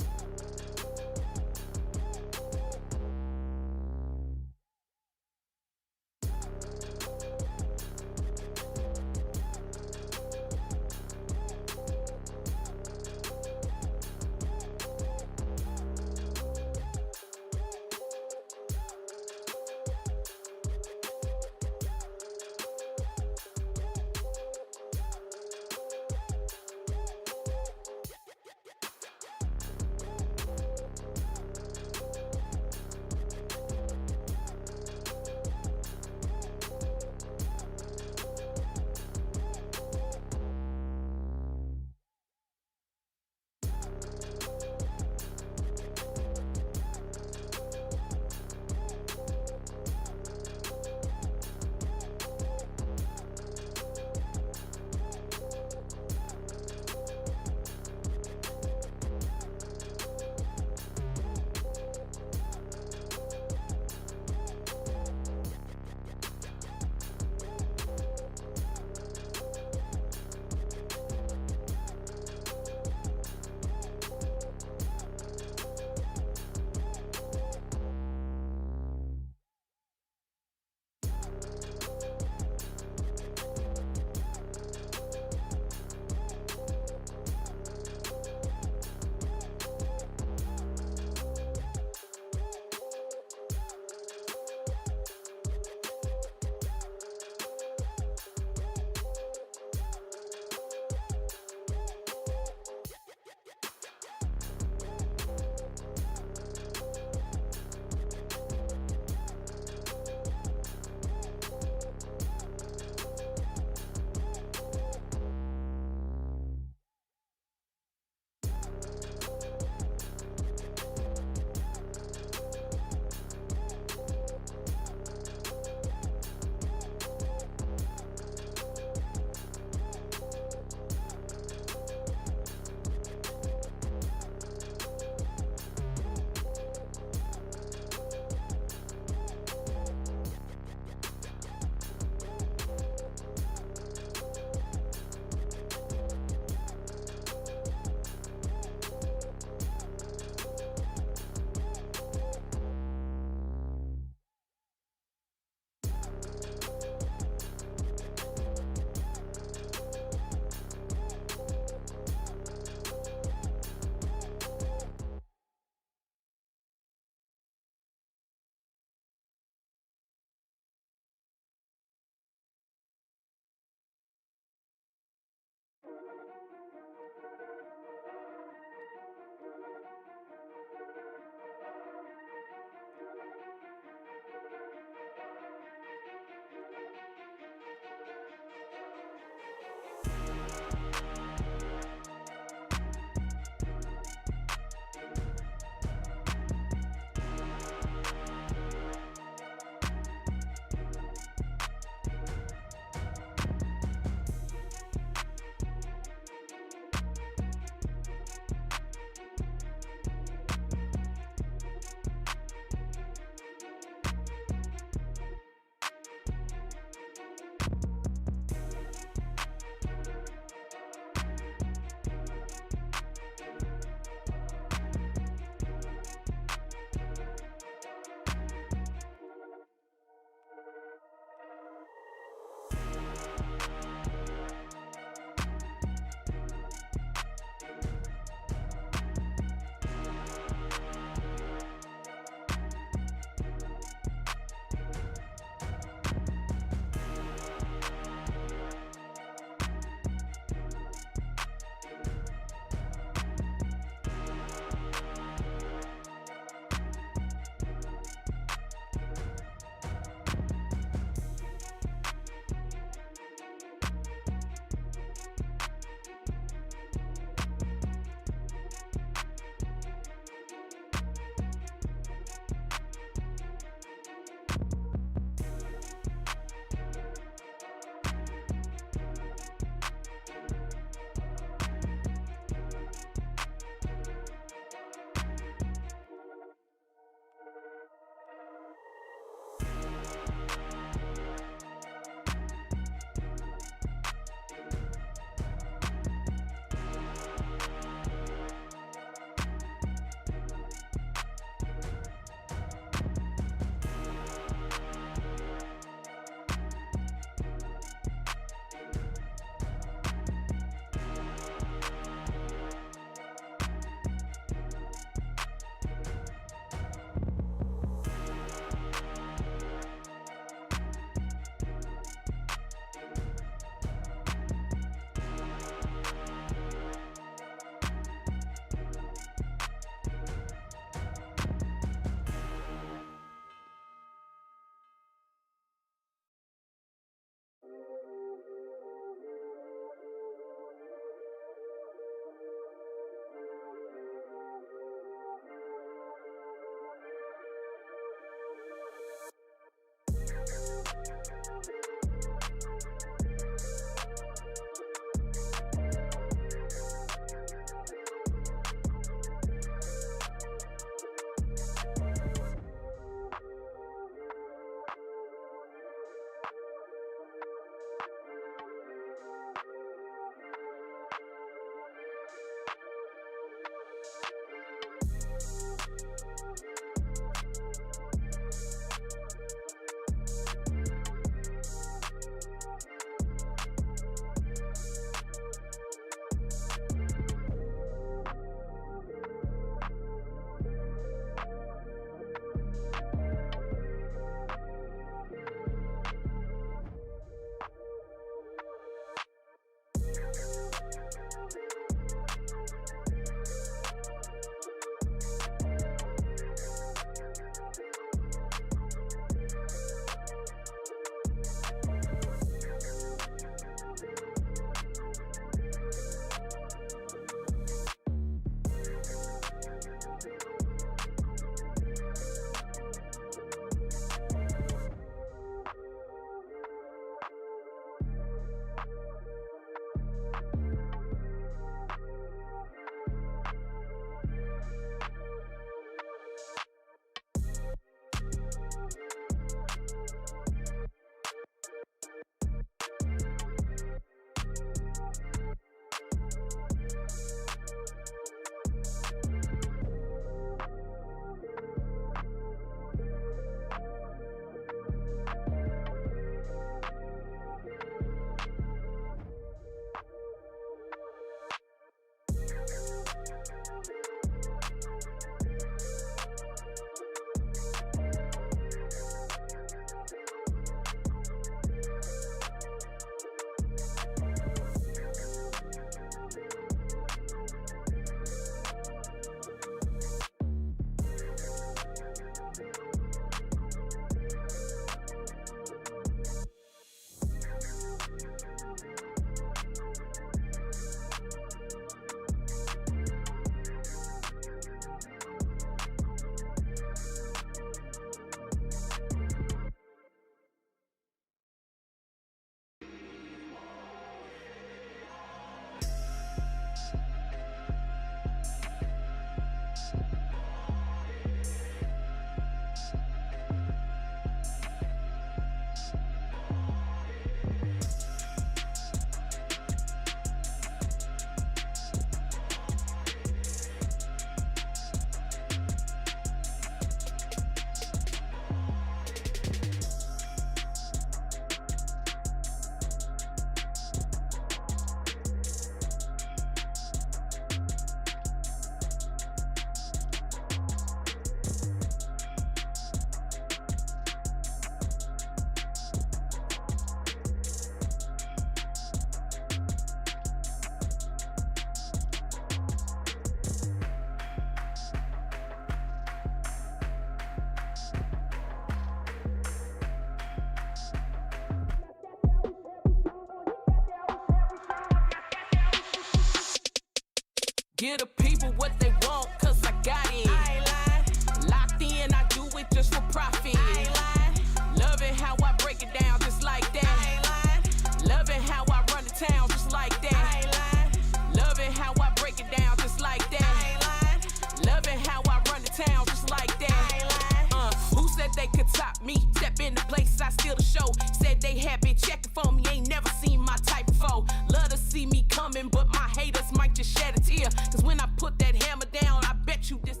Give the people what they want, cause I got it. I ain't lying. Locked in, I do it just for profit. I ain't lying. Love it how I break it down just like that. I ain't lying. Love it how I run the town just like that. I ain't lying. Love it how I break it down just like that. I ain't lying. Love it how I run the town just like that. I ain't lying. Who said they could top me? Step in the place, I steal the show. Said they had been checking for me, ain't never seen my type before. Love to see me coming, but my haters might just shed a tear. Cause when I put that hammer down, I bet you this.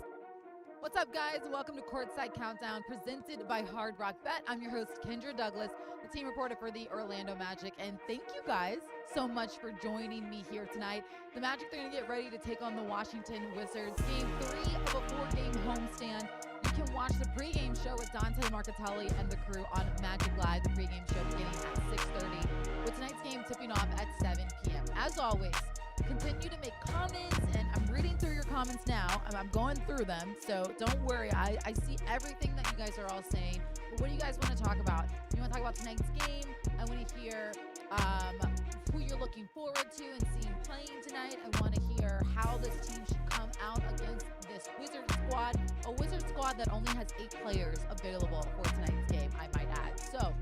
What's up, guys? Welcome to Courtside Countdown, presented by Hard Rock Bet. I'm your host, Kendra Douglas, the team reporter for the Orlando Magic, and thank you guys so much for joining me here tonight. The Magic are going to get ready to take on the Washington Wizards. Game 3 of a 4-game homestand. You can watch the pregame show with Dante Marcatelli and the crew on Magic Live, the pregame show beginning at 6:30, with tonight's game tipping off at 7 p.m. As always, continue to make comments, and I'm reading through your comments now. I'm going through them, so don't worry. I see everything that you guys are all saying. But what do you guys want to talk about? You want to talk about tonight's game? I want to hear who you're looking forward to and seeing playing tonight. I want to hear how this team should come out against this Wizard squad, a Wizard squad that only has 8 players available for tonight's game, I might add. So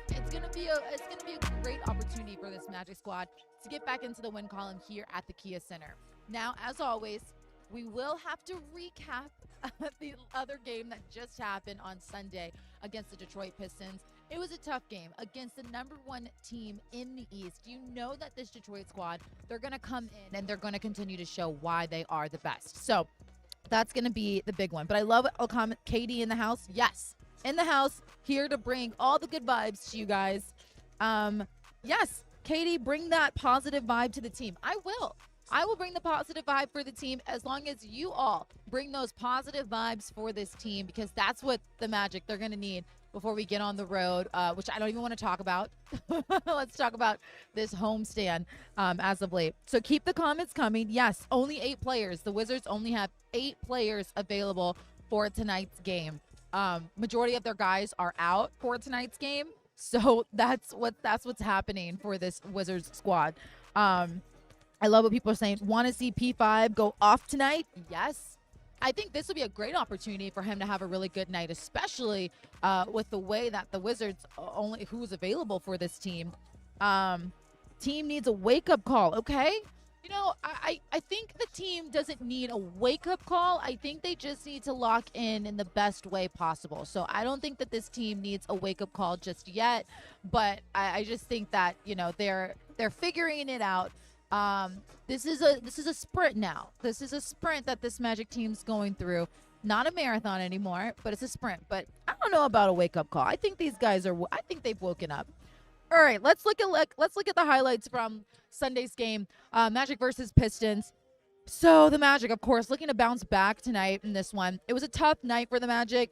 it's gonna be a great opportunity for this Magic squad to get back into the win column here at the Kia Center. Now, as always, we will have to recap the other game that just happened on Sunday against the Detroit Pistons. It was a tough game against the #1 team in the East. You know that this Detroit squad, they're going to come in and they're going to continue to show why they are the best. So that's going to be the big one. But I love a comment. Katie in the house. Yes, in the house, here to bring all the good vibes to you guys. Yes, Katie, bring that positive vibe to the team. I will bring the positive vibe for the team as long as you all bring those positive vibes for this team, because that's what the Magic, they're going to need before we get on the road, which I don't even want to talk about. Let's talk about this homestand as of late. So keep the comments coming. Yes, only 8 players. The Wizards only have 8 players available for tonight's game. Majority of their guys are out for tonight's game. So that's what's happening for this Wizards squad. I love what people are saying. Want to see P5 go off tonight? Yes. I think this will be a great opportunity for him to have a really good night, especially with the way that the Wizards, only who's available for this team. Team needs a wake-up call, okay? You know, I think the team doesn't need a wake-up call. I think they just need to lock in the best way possible. So I don't think that this team needs a wake-up call just yet, but I just think that, you know, they're figuring it out. This is a sprint now. This is a sprint that this Magic team's going through. Not a marathon anymore, but it's a sprint. But I don't know about a wake-up call. I think these guys are. I think they've woken up. All right, let's look at the highlights from Sunday's game, Magic versus Pistons. So the Magic, of course, looking to bounce back tonight in this one. It was a tough night for the Magic.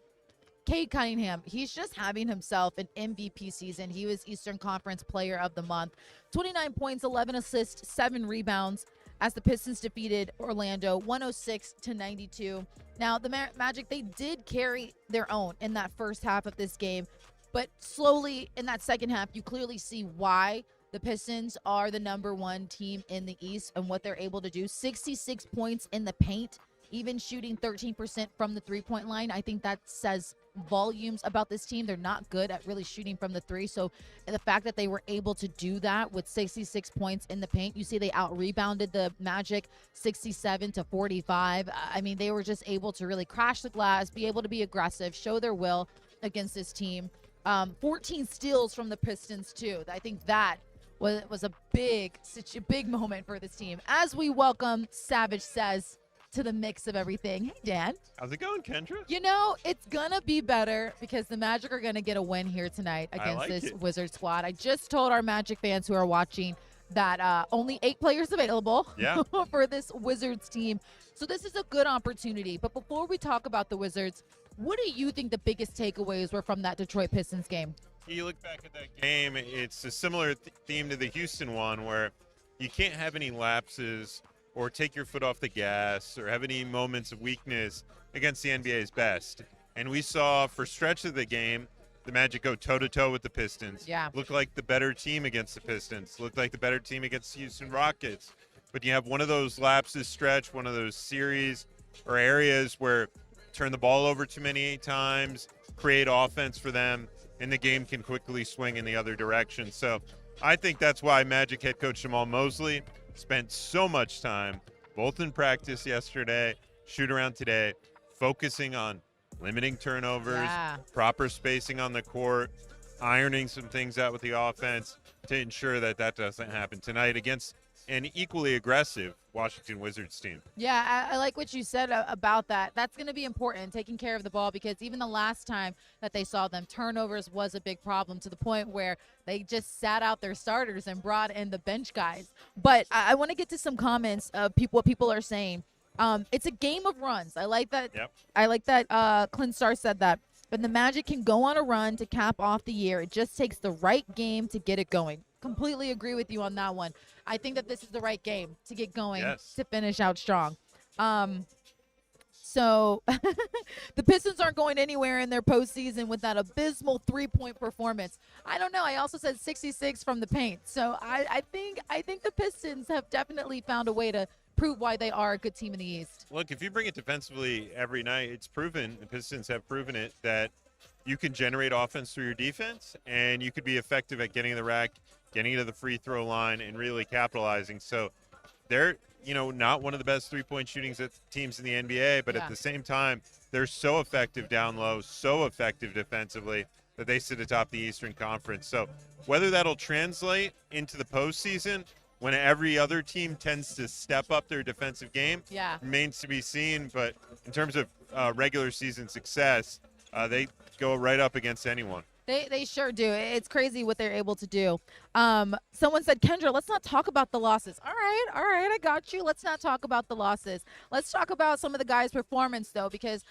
Cade Cunningham, he's just having himself an MVP season. He was Eastern Conference Player of the Month. 29 points, 11 assists, 7 rebounds as the Pistons defeated Orlando 106-92. Now, the Magic, they did carry their own in that first half of this game, but slowly in that second half, you clearly see why the Pistons are the #1 team in the East and what they're able to do. 66 points in the paint, even shooting 13% from the three-point line. I think that says volumes about this team. They're not good at really shooting from the three. So the fact that they were able to do that with 66 points in the paint, you see they out-rebounded the Magic 67-45. I mean, they were just able to really crash the glass, be able to be aggressive, show their will against this team. 14 steals from the Pistons, too. I think that was a big moment for this team. As we welcome Savage Says to the mix of everything. Hey, Dan. How's it going, Kendra? You know, it's going to be better because the Magic are going to get a win here tonight against this Wizard squad. I just told our Magic fans who are watching that only 8 players available for this Wizards team. So this is a good opportunity. But before we talk about the Wizards, what do you think the biggest takeaways were from that Detroit Pistons game? You look back at that game, it's a similar theme to the Houston one where you can't have any lapses or take your foot off the gas or have any moments of weakness against the NBA's best. And we saw for stretch of the game, the Magic go toe-to-toe with the Pistons. Yeah. Looked like the better team against the Pistons. Looked like the better team against the Houston Rockets. but you have one of those lapses stretch, one of those series or areas where turn the ball over too many times, create offense for them, and the game can quickly swing in the other direction. So I think that's why Magic head coach Jamal Mosley spent so much time, both in practice yesterday, shoot around today, focusing on limiting turnovers, proper spacing on the court, ironing some things out with the offense to ensure that that doesn't happen tonight against an equally aggressive Washington Wizards team. Yeah, I like what you said about that. That's going to be important, taking care of the ball, because even the last time that they saw them, turnovers was a big problem, to the point where they just sat out their starters and brought in the bench guys. But I want to get to some comments of what people are saying. It's a game of runs. I like that. Yep. I like that Clint Starr said that. But the Magic can go on a run to cap off the year. It just takes the right game to get it going. Completely agree with you on that one. I think that this is the right game to get going, to finish out strong. So the Pistons aren't going anywhere in their postseason with that abysmal three-point performance. I don't know. I also said 66 from the paint. So I think the Pistons have definitely found a way to prove why they are a good team in the East. Look, if you bring it defensively every night, it's proven, the Pistons have proven it, that you can generate offense through your defense, and you could be effective at getting to the rack, getting to the free throw line, and really capitalizing. So they're, not one of the best three-point shooting teams in the NBA, but at the same time, they're so effective down low, so effective defensively, that they sit atop the Eastern Conference. So whether that'll translate into the postseason, when every other team tends to step up their defensive game, remains to be seen. But in terms of regular season success, they go right up against anyone. They sure do. It's crazy what they're able to do. Someone said, Kendra, let's not talk about the losses. All right, I got you. Let's not talk about the losses. Let's talk about some of the guys' performance, though, because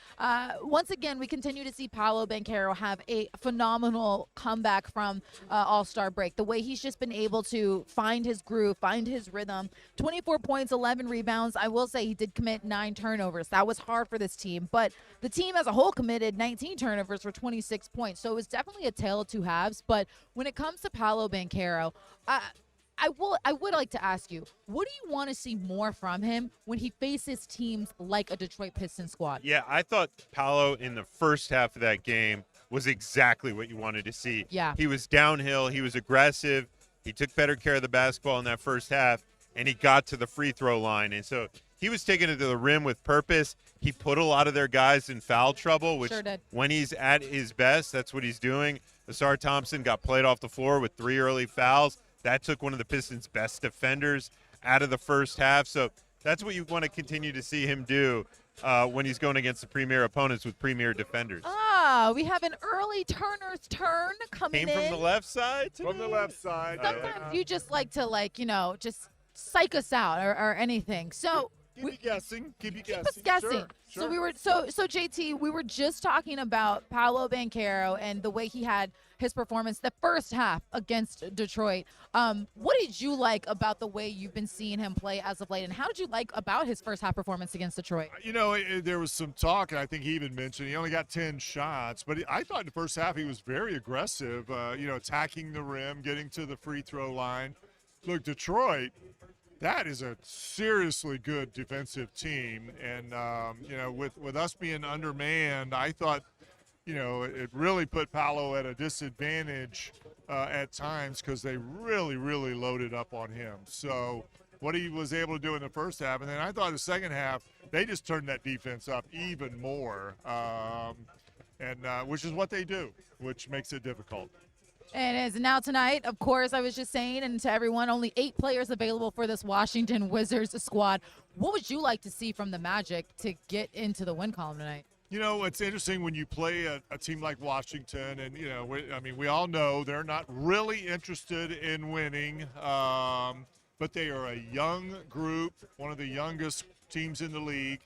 once again, we continue to see Paolo Banchero have a phenomenal comeback from All-Star break. The way he's just been able to find his groove, find his rhythm. 24 points, 11 rebounds. I will say he did commit 9 turnovers. That was hard for this team, but the team as a whole committed 19 turnovers for 26 points. So it was definitely a tale of two halves. But when it comes to Paolo Banchero, I would like to ask you, what do you want to see more from him when he faces teams like a Detroit Pistons squad? Yeah, I thought Paolo in the first half of that game was exactly what you wanted to see. Yeah. He was downhill. He was aggressive. He took better care of the basketball in that first half, and he got to the free throw line. And so he was taking it to the rim with purpose. He put a lot of their guys in foul trouble, which when he's at his best, that's what he's doing. Asar Thompson got played off the floor with 3 early fouls. That took one of the Pistons' best defenders out of the first half. So that's what you want to continue to see him do when he's going against the premier opponents with premier defenders. We have an early Turner's turn coming in. Came from the left side today? From the left side. Sometimes you just like to, just psych us out or anything. So Keep you guessing. Keep us guessing. Sure. So we were so JT, we were just talking about Paolo Banchero and the way he had his performance the first half against Detroit. What did you like about the way you've been seeing him play as of late, and how did you like about his first half performance against Detroit? There was some talk, and I think he even mentioned he only got 10 shots, but I thought in the first half he was very aggressive, attacking the rim, getting to the free throw line. Look, Detroit, that is a seriously good defensive team, and with us being undermanned, I thought it really put Paolo at a disadvantage at times because they really, really loaded up on him. So what he was able to do in the first half, and then I thought the second half they just turned that defense up even more, which is what they do, which makes it difficult. And as now tonight, of course, I was just saying, and to everyone, only 8 players available for this Washington Wizards squad. What would you like to see from the Magic to get into the win column tonight? It's interesting when you play a team like Washington, and, we all know they're not really interested in winning, but they are a young group, one of the youngest teams in the league.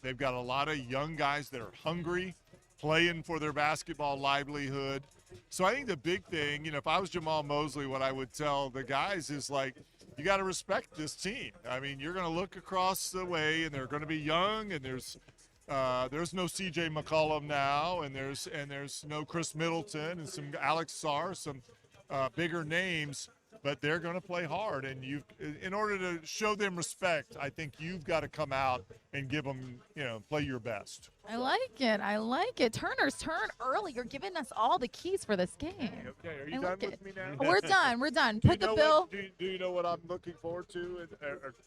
They've got a lot of young guys that are hungry, playing for their basketball livelihood. So I think the big thing, if I was Jamal Mosley, what I would tell the guys is, you got to respect this team. I mean, you're going to look across the way, and they're going to be young, and there's no C.J. McCollum now, and there's no Chris Middleton and some Alex Sarr, some bigger names. but they're going to play hard. And in order to show them respect, I think you've got to come out and give them, play your best. I like it. I like it. Turner's turn early. You're giving us all the keys for this game. Okay, are you I done like with it. me now? We're done. We're done. Put the Do bill. you know what I'm looking forward to?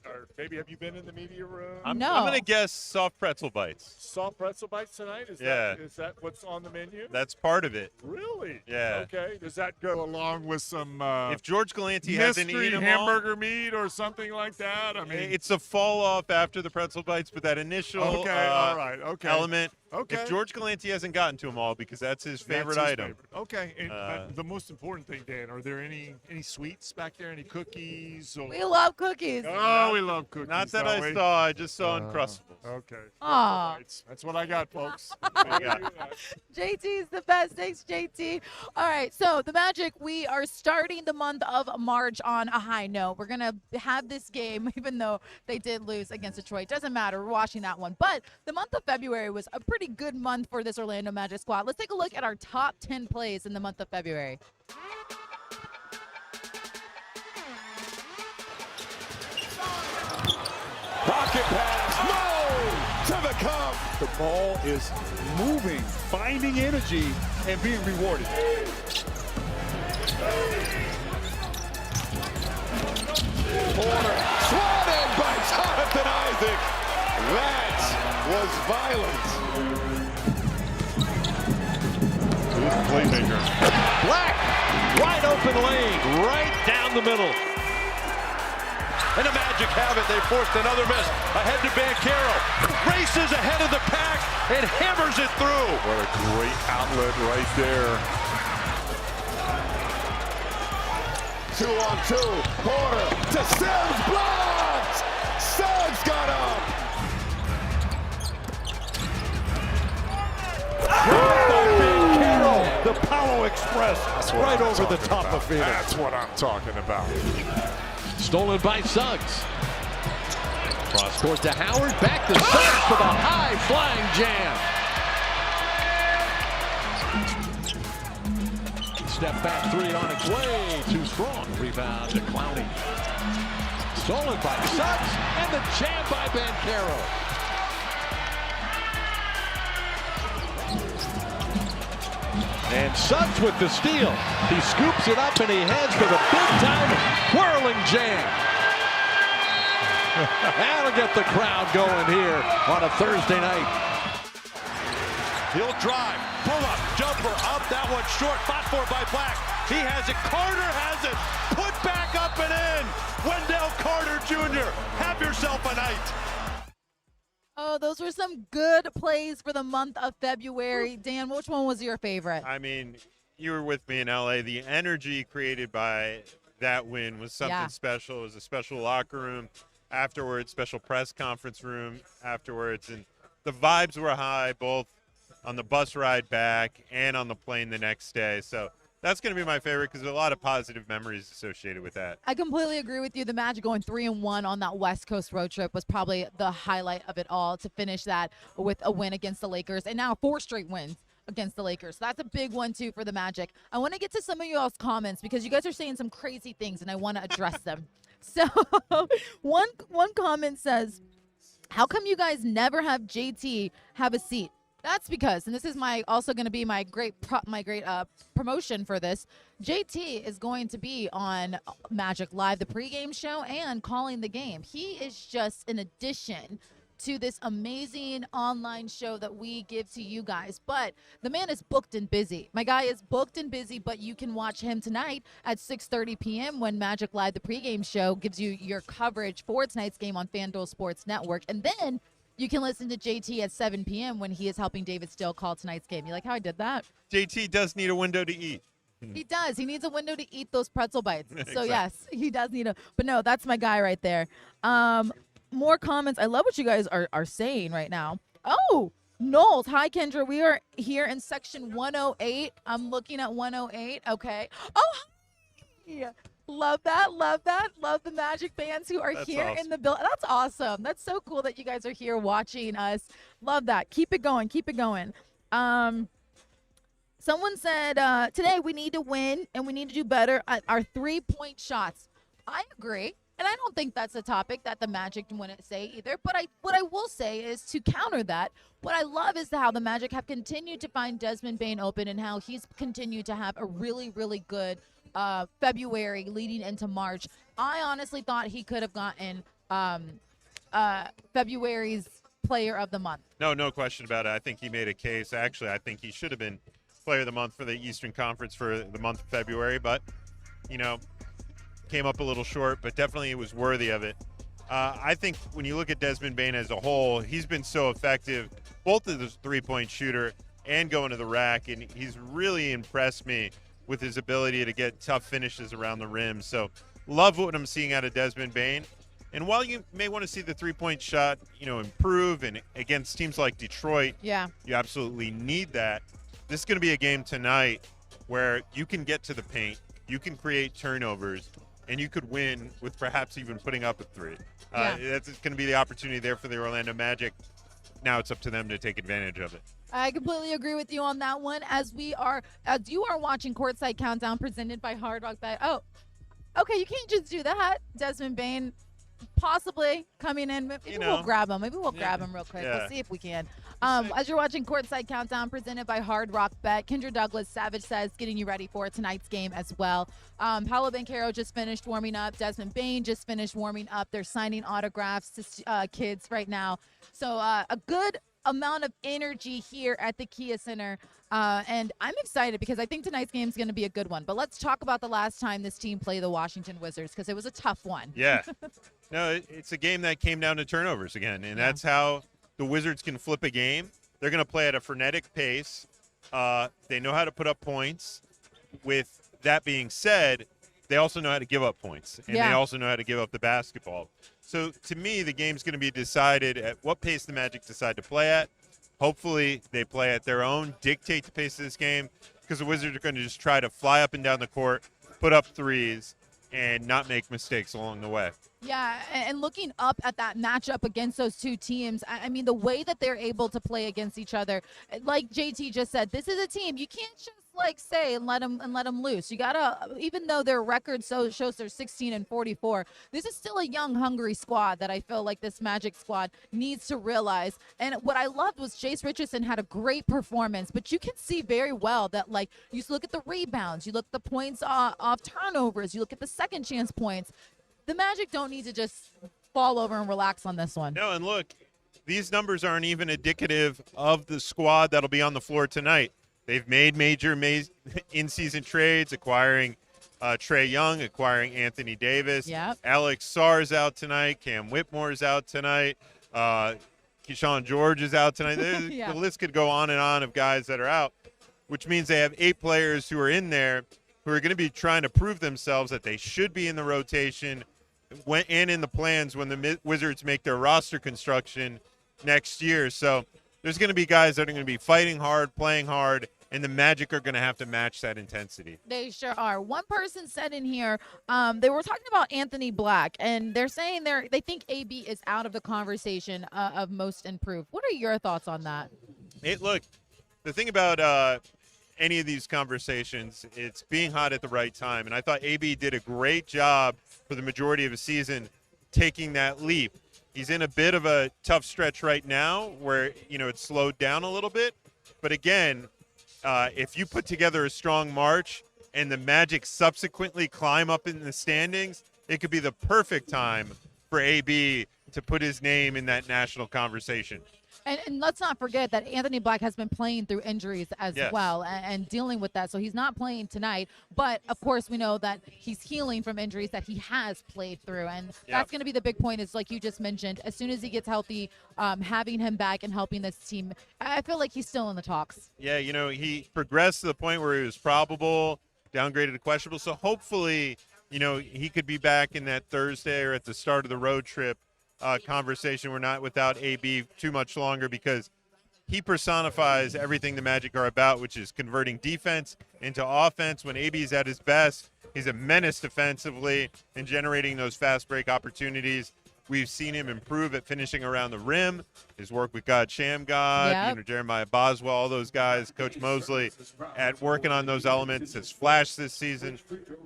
Or maybe have you been in the media room? I'm No. going to guess soft pretzel bites. Soft pretzel bites tonight? Is that what's on the menu? That's part of it. Really? Yeah. Okay. Does that go along with some If George Galanti hasn't mystery eaten them all, hamburger meat or something like that? I mean, it's a fall off after the pretzel bites, but that initial all right. Okay. element. Okay. If George Galanti hasn't gotten to them all, because that's his favorite That's his item. favorite. Okay. And, but the most important thing, Dan, are there any sweets back there? Any cookies? Or... We love cookies. Oh, we love cookies. Not that don't I we? saw. I just saw Uncrustables. Okay. Aw. That's what I got, folks. JT's the best. Thanks, JT. All right, so the Magic, we are starting the month of March on a high note. We're going to have this game, even though they did lose against Detroit. Doesn't matter. We're watching that one. But the month of February was a pretty good month for this Orlando Magic squad. Let's take a look at our top 10 plays in the month of February. Rocket pass, no! To the cup. The ball is moving, finding energy, and being rewarded. Porter, swat in by Jonathan Isaac. That was violent. Good playmaker. Black, wide open lane, right down the middle. And the Magic have it. They forced another miss. Ahead to Banchero. Races ahead of the pack and hammers it through. What a great outlet right there. 2-on-2. Porter to Sims. Blocked. Suggs got up. Banchero, the Palo Express, right over the top of Phoenix. That's what I'm talking about. Stolen by Suggs. Cross court to Howard. Back to Suggs for the high flying jam. Step back three on its way. Too strong. Rebound to Clowney. Stolen by Suggs. And the jam by Banchero. And Suggs with the steal. He scoops it up and he heads for the big-time whirling jam. That'll get the crowd going here on a Thursday night. He'll drive, pull up, jumper up, that one short, fought for by Black. He has it, Carter has it, put back up and in. Wendell Carter Jr., have yourself a night. Oh, those were some good plays for the month of February. Dan, which one was your favorite? I mean, you were with me in LA. The energy created by that win was something special. It was a special locker room afterwards, special press conference room afterwards. And the vibes were high, both on the bus ride back and on the plane the next day. So that's going to be my favorite because there's a lot of positive memories associated with that. I completely agree with you. The Magic going 3-1 on that West Coast road trip was probably the highlight of it all, to finish that with a win against the Lakers and now 4 straight wins against the Lakers. So that's a big one, too, for the Magic. I want to get to some of y'all's comments because you guys are saying some crazy things, and I want to address them. So one comment says, how come you guys never have JT have a seat? That's because, and this is also going to be my great promotion for this, JT is going to be on Magic Live, the pregame show, and calling the game. He is just an addition to this amazing online show that we give to you guys. But the man is booked and busy. My guy is booked and busy, but you can watch him tonight at 6:30 p.m. when Magic Live, the pregame show, gives you your coverage for tonight's game on FanDuel Sports Network. And then you can listen to JT at 7 p.m. when he is helping David Still call tonight's game. You like how I did that? JT does need a window to eat. He does. He needs a window to eat those pretzel bites. So, Exactly. yes, he does need a – but, no, that's my guy right there. More comments. I love what you guys are saying right now. Oh, Knowles. Hi, Kendra. We are here in section 108. I'm looking at 108. Okay. Oh, hi. Love that. Love that. Love the Magic fans who are here in the building. That's awesome. That's so cool that you guys are here watching us. Love that. Keep it going. Keep it going. Someone said today we need to win and we need to do better at our 3-point shots. I agree. And I don't think that's a topic that the Magic wouldn't say either. But what I will say is to counter that, what I love is how the Magic have continued to find Desmond Bane open and how he's continued to have a really, really good February leading into March. I honestly thought he could have gotten February's Player of the Month. No question about it. I think he made a case. Actually, I think he should have been Player of the Month for the Eastern Conference for the month of February. But, came up a little short, but definitely it was worthy of it. I think when you look at Desmond Bane as a whole, he's been so effective, both as a three-point shooter and going to the rack, and he's really impressed me with his ability to get tough finishes around the rim. So love what I'm seeing out of Desmond Bane. And while you may want to see the three-point shot, improve, and against teams like Detroit, you absolutely need that. This is going to be a game tonight where you can get to the paint, you can create turnovers, and you could win with perhaps even putting up a three. That's going to be the opportunity there for the Orlando Magic. Now it's up to them to take advantage of it. I completely agree with you on that one. As you are watching Courtside Countdown presented by Hard Rock Bet. Oh, okay, you can't just do that. Desmond Bane possibly coming in. Maybe we'll grab him. Maybe we'll grab him real quick. Yeah. We'll see if we can. As you're watching Courtside Countdown presented by Hard Rock Bet, Kendra Douglas Savage says getting you ready for tonight's game as well. Paolo Banchero just finished warming up. Desmond Bane just finished warming up. They're signing autographs to kids right now. So a good amount of energy here at the Kia Center. And I'm excited because I think tonight's game is going to be a good one. But let's talk about the last time this team played the Washington Wizards because it was a tough one. Yeah. No, it's a game that came down to turnovers again, and that's how the Wizards can flip a game. They're going to play at a frenetic pace. They know how to put up points. With that being said, they also know how to give up points, and they also know how to give up the basketball. So to me, the game's going to be decided at what pace the Magic decide to play at. Hopefully they play at their own, dictate the pace of this game, because the Wizards are going to just try to fly up and down the court, put up threes, and not make mistakes along the way. Yeah, and looking up at that matchup against those two teams, I mean, the way that they're able to play against each other, like JT just said, this is a team you can't just say and let them loose. You gotta, even though their record shows they're 16-44, this is still a young, hungry squad that I feel like this Magic squad needs to realize. And what I loved was Jace Richardson had a great performance, but you can see very well that you look at the rebounds, you look at the points off turnovers, you look at the second chance points. The Magic don't need to just fall over and relax on this one. No, and look, these numbers aren't even indicative of the squad that'll be on the floor tonight. They've made major in-season trades, acquiring Trae Young, acquiring Anthony Davis. Yep. Alex Sarr's out tonight. Cam Whitmore's out tonight. Keyshawn George is out tonight. The list could go on and on of guys that are out, which means they have 8 players who are in there who are going to be trying to prove themselves that they should be in the rotation and in the plans when the Wizards make their roster construction next year. So there's going to be guys that are going to be fighting hard, playing hard, and the Magic are going to have to match that intensity. They sure are. One person said in here, they were talking about Anthony Black, and they're saying they think AB is out of the conversation of most improved. What are your thoughts on that? Look, the thing about any of these conversations, it's being hot at the right time. And I thought AB did a great job for the majority of the season taking that leap. He's in a bit of a tough stretch right now where, it's slowed down a little bit. But again, if you put together a strong March and the Magic subsequently climb up in the standings, it could be the perfect time for AB to put his name in that national conversation. And let's not forget that Anthony Black has been playing through injuries as well and dealing with that. So he's not playing tonight. But, of course, we know that he's healing from injuries that he has played through. And that's going to be the big point is, like you just mentioned, as soon as he gets healthy, having him back and helping this team, I feel like he's still in the talks. Yeah, he progressed to the point where he was probable, downgraded to questionable. So hopefully, he could be back in that Thursday or at the start of the road trip conversation. We're not without AB too much longer because he personifies everything the Magic are about, which is converting defense into offense. When AB's at his best, he's a menace defensively and generating those fast break opportunities. We've seen him improve at finishing around the rim. His work with God Shamgod, Jeremiah Boswell, all those guys, Coach Mosley, at working on those elements has flashed this season.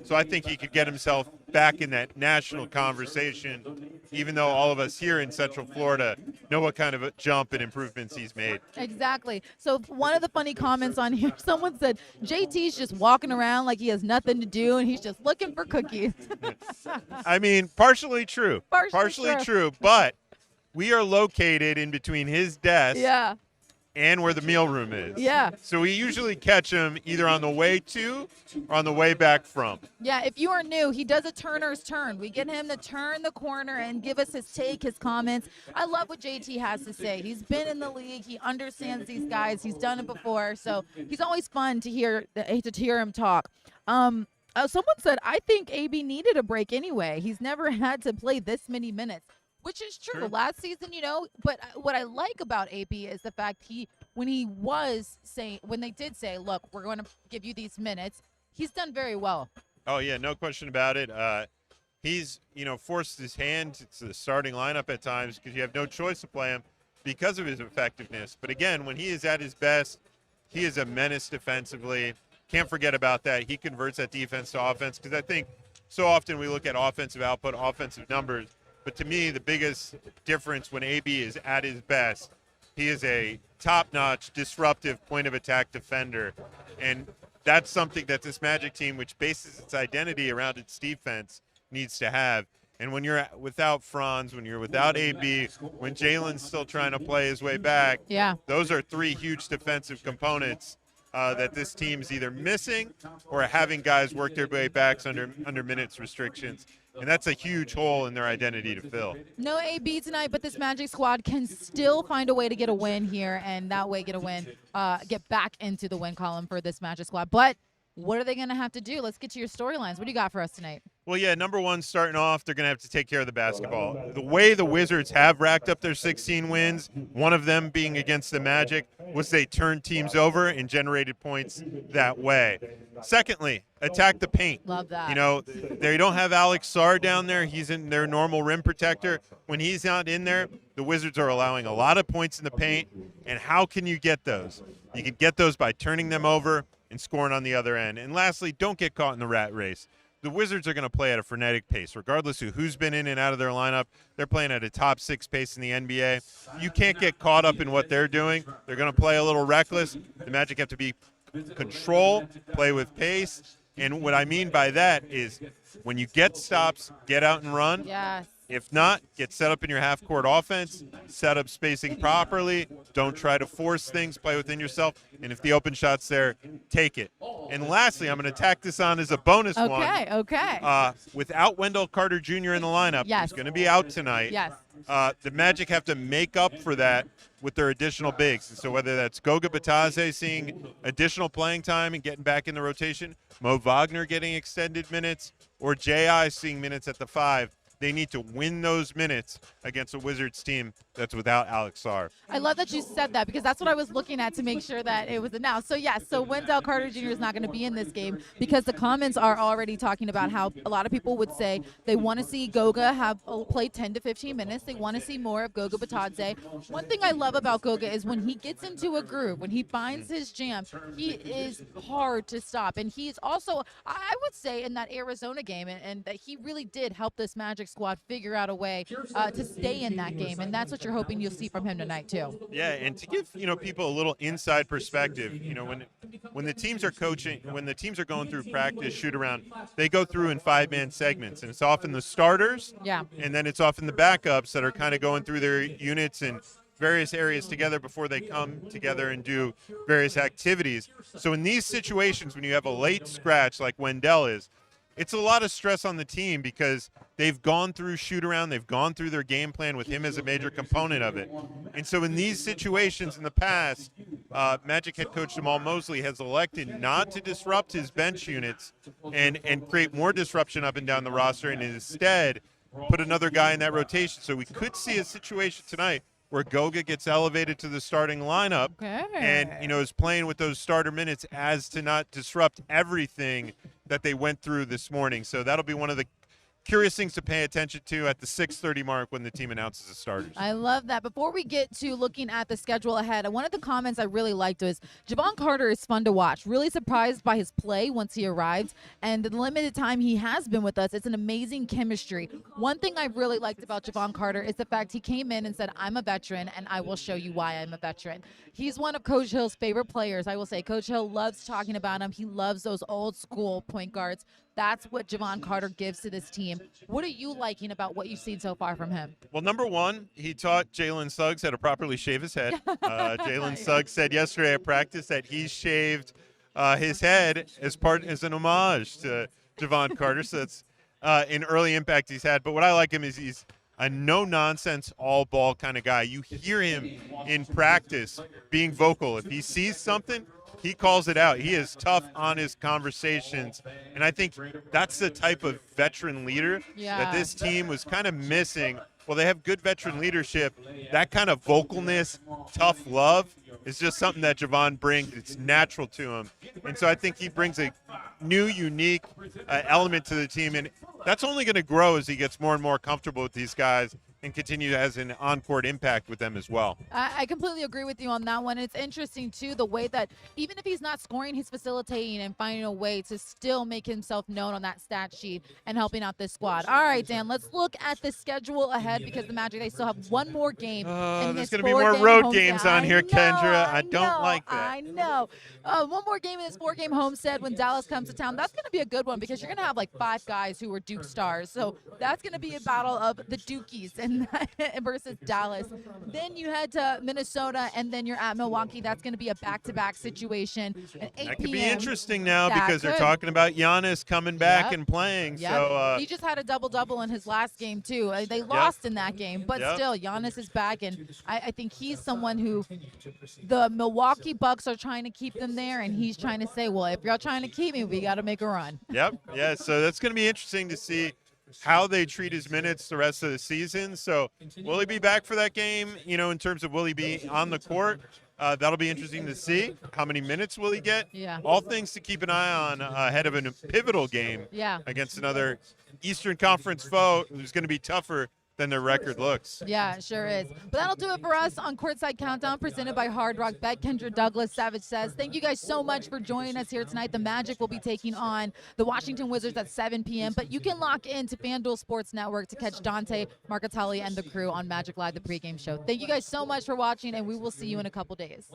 So I think he could get himself back in that national conversation, even though all of us here in Central Florida know what kind of a jump and improvements he's made. Exactly. So one of the funny comments on here, someone said, JT's just walking around like he has nothing to do and he's just looking for cookies. I mean, partially true. Partially True, but we are located in between his desk and where the mealroom is. Yeah. So we usually catch him either on the way to or on the way back from. Yeah, if you are new, he does a turner's turn. We get him to turn the corner and give us his take, his comments. I love what JT has to say. He's been in the league. He understands these guys. He's done it before. So he's always fun to hear him talk. Someone said, I think AB needed a break anyway. He's never had to play this many minutes, which is true. Last season, but what I like about AB is the fact when they did say, look, we're going to give you these minutes, he's done very well. Oh, yeah, no question about it. He's, forced his hand to the starting lineup at times because you have no choice to play him because of his effectiveness. But again, when he is at his best, he is a menace defensively. Can't forget about that. He converts that defense to offense because I think so often we look at offensive output, offensive numbers. But to me, the biggest difference when AB is at his best, he is a top-notch, disruptive point-of-attack defender. And that's something that this Magic team, which bases its identity around its defense, needs to have. And when you're without Franz, when you're without AB, when Jalen's still trying to play his way back, those are three huge defensive components that this team's either missing or having guys work their way back under minutes restrictions. And that's a huge hole in their identity to fill. No AB tonight, but this Magic squad can still find a way to get a win here, and that way get back into the win column for this Magic squad. But what are they going to have to do? Let's get to your storylines. What do you got for us tonight? Well, yeah, number one, starting off, they're going to have to take care of the basketball. The way the Wizards have racked up their 16 wins, one of them being against the Magic, was they turned teams over and generated points that way. Secondly, attack the paint. Love that. They don't have Alex Sarr down there. He's in their normal rim protector. When he's not in there, the Wizards are allowing a lot of points in the paint. And how can you get those? You can get those by turning them over and scoring on the other end. And lastly, don't get caught in the rat race. The Wizards are going to play at a frenetic pace, regardless of who's been in and out of their lineup. They're playing at a top 6 pace in the NBA. You can't get caught up in what they're doing. They're going to play a little reckless. The Magic have to be control, play with pace. And what I mean by that is when you get stops, get out and run. Yes. If not, get set up in your half-court offense, set up spacing properly, don't try to force things, play within yourself, and if the open shot's there, take it. And lastly, I'm going to tack this on as a bonus one. Okay. Without Wendell Carter Jr. in the lineup, who's going to be out tonight, the Magic have to make up for that with their additional bigs. And so whether that's Goga Bitadze seeing additional playing time and getting back in the rotation, Mo Wagner getting extended minutes, or J.I. seeing minutes at the 5, they need to win those minutes against a Wizards team that's without Alex Sarr. I love that you said that because that's what I was looking at to make sure that it was announced. So, yes, Wendell Carter Jr. is not going to be in this game because the comments are already talking about how a lot of people would say they want to see Goga play 10 to 15 minutes. They want to see more of Goga Bitadze. One thing I love about Goga is when he gets into a groove, when he finds his jam, he is hard to stop. And he's also, I would say, in that Arizona game, and that he really did help this Magic squad figure out a way to stay in that game, and that's what you're hoping you'll see from him tonight too. Yeah, and to give people a little inside perspective, when the teams are coaching, when the teams are going through practice shoot around, they go through in 5-man segments, and it's often the starters, and then it's often the backups that are kind of going through their units and various areas together before they come together and do various activities. So in these situations, when you have a late scratch like Wendell is, it's a lot of stress on the team because they've gone through shoot-around, they've gone through their game plan with him as a major component of it. And so in these situations in the past, Magic head coach Jamal Mosley has elected not to disrupt his bench units and create more disruption up and down the roster, and instead put another guy in that rotation. So we could see a situation tonight where Goga gets elevated to the starting lineup and, is playing with those starter minutes as to not disrupt everything that they went through this morning. So that'll be one of the curious things to pay attention to at the 6:30 mark when the team announces the starters. I love that. Before we get to looking at the schedule ahead, one of the comments I really liked was Javon Carter is fun to watch. Really surprised by his play once he arrived, and the limited time he has been with us, it's an amazing chemistry. One thing I really liked about Javon Carter is the fact he came in and said, I'm a veteran, and I will show you why I'm a veteran. He's one of Coach Hill's favorite players. I will say Coach Hill loves talking about him. He loves those old school point guards. That's what Javon Carter gives to this team. What are you liking about what you've seen so far from him? Well, number one, he taught Jalen Suggs how to properly shave his head. Jalen Suggs said yesterday at practice that he shaved his head as an homage to Javon Carter. So that's an early impact he's had. But what I like him is he's a no-nonsense, all-ball kind of guy. You hear him in practice being vocal. If he sees something, he calls it out. He is tough on his conversations. And I think that's the type of veteran leader that this team was kind of missing. Well, they have good veteran leadership. That kind of vocalness, tough love is just something that Javon brings. It's natural to him. And so I think he brings a new, unique element to the team. And that's only going to grow as he gets more and more comfortable with these guys and continue as an on-court impact with them as well. I completely agree with you on that one. It's interesting, too, the way that even if he's not scoring, he's facilitating and finding a way to still make himself known on that stat sheet and helping out this squad. All right, Dan, let's look at the schedule ahead because the Magic, they still have one more game. There's going to be more road games on here, Kendra. I don't like that. I know. One more game in this 4-game homestand when Dallas comes to town. That's going to be a good one because you're going to have like 5 guys who are Duke stars. So that's going to be a battle of the Dukies versus Dallas. Then you head to Minnesota, and then you're at Milwaukee. That's going to be a back-to-back situation. At 8 That could be p.m. interesting now because they're could. talking about Giannis coming back and playing. Yep. So he just had a double-double in his last game, too. They lost in that game, but still, Giannis is back, and I think he's someone who the Milwaukee Bucks are trying to keep them there, and he's trying to say, well, if y'all trying to keep me, we got to make a run. Yep. Yeah. So that's going to be interesting to see how they treat his minutes the rest of the season. So will he be back for that game? You know, in terms of will he be on the court? That'll be interesting to see. How many minutes will he get? Yeah. All things to keep an eye on ahead of a pivotal game against another Eastern Conference foe who's going to be tougher than their record looks. Yeah, it sure is. But that'll do it for us on Courtside Countdown, presented by Hard Rock Bet. Kendra Douglas, Savage says, thank you guys so much for joining us here tonight. The Magic will be taking on the Washington Wizards at 7 p.m., but you can lock in to FanDuel Sports Network to catch Dante, Marcatelli, and the crew on Magic Live, the pregame show. Thank you guys so much for watching, and we will see you in a couple days.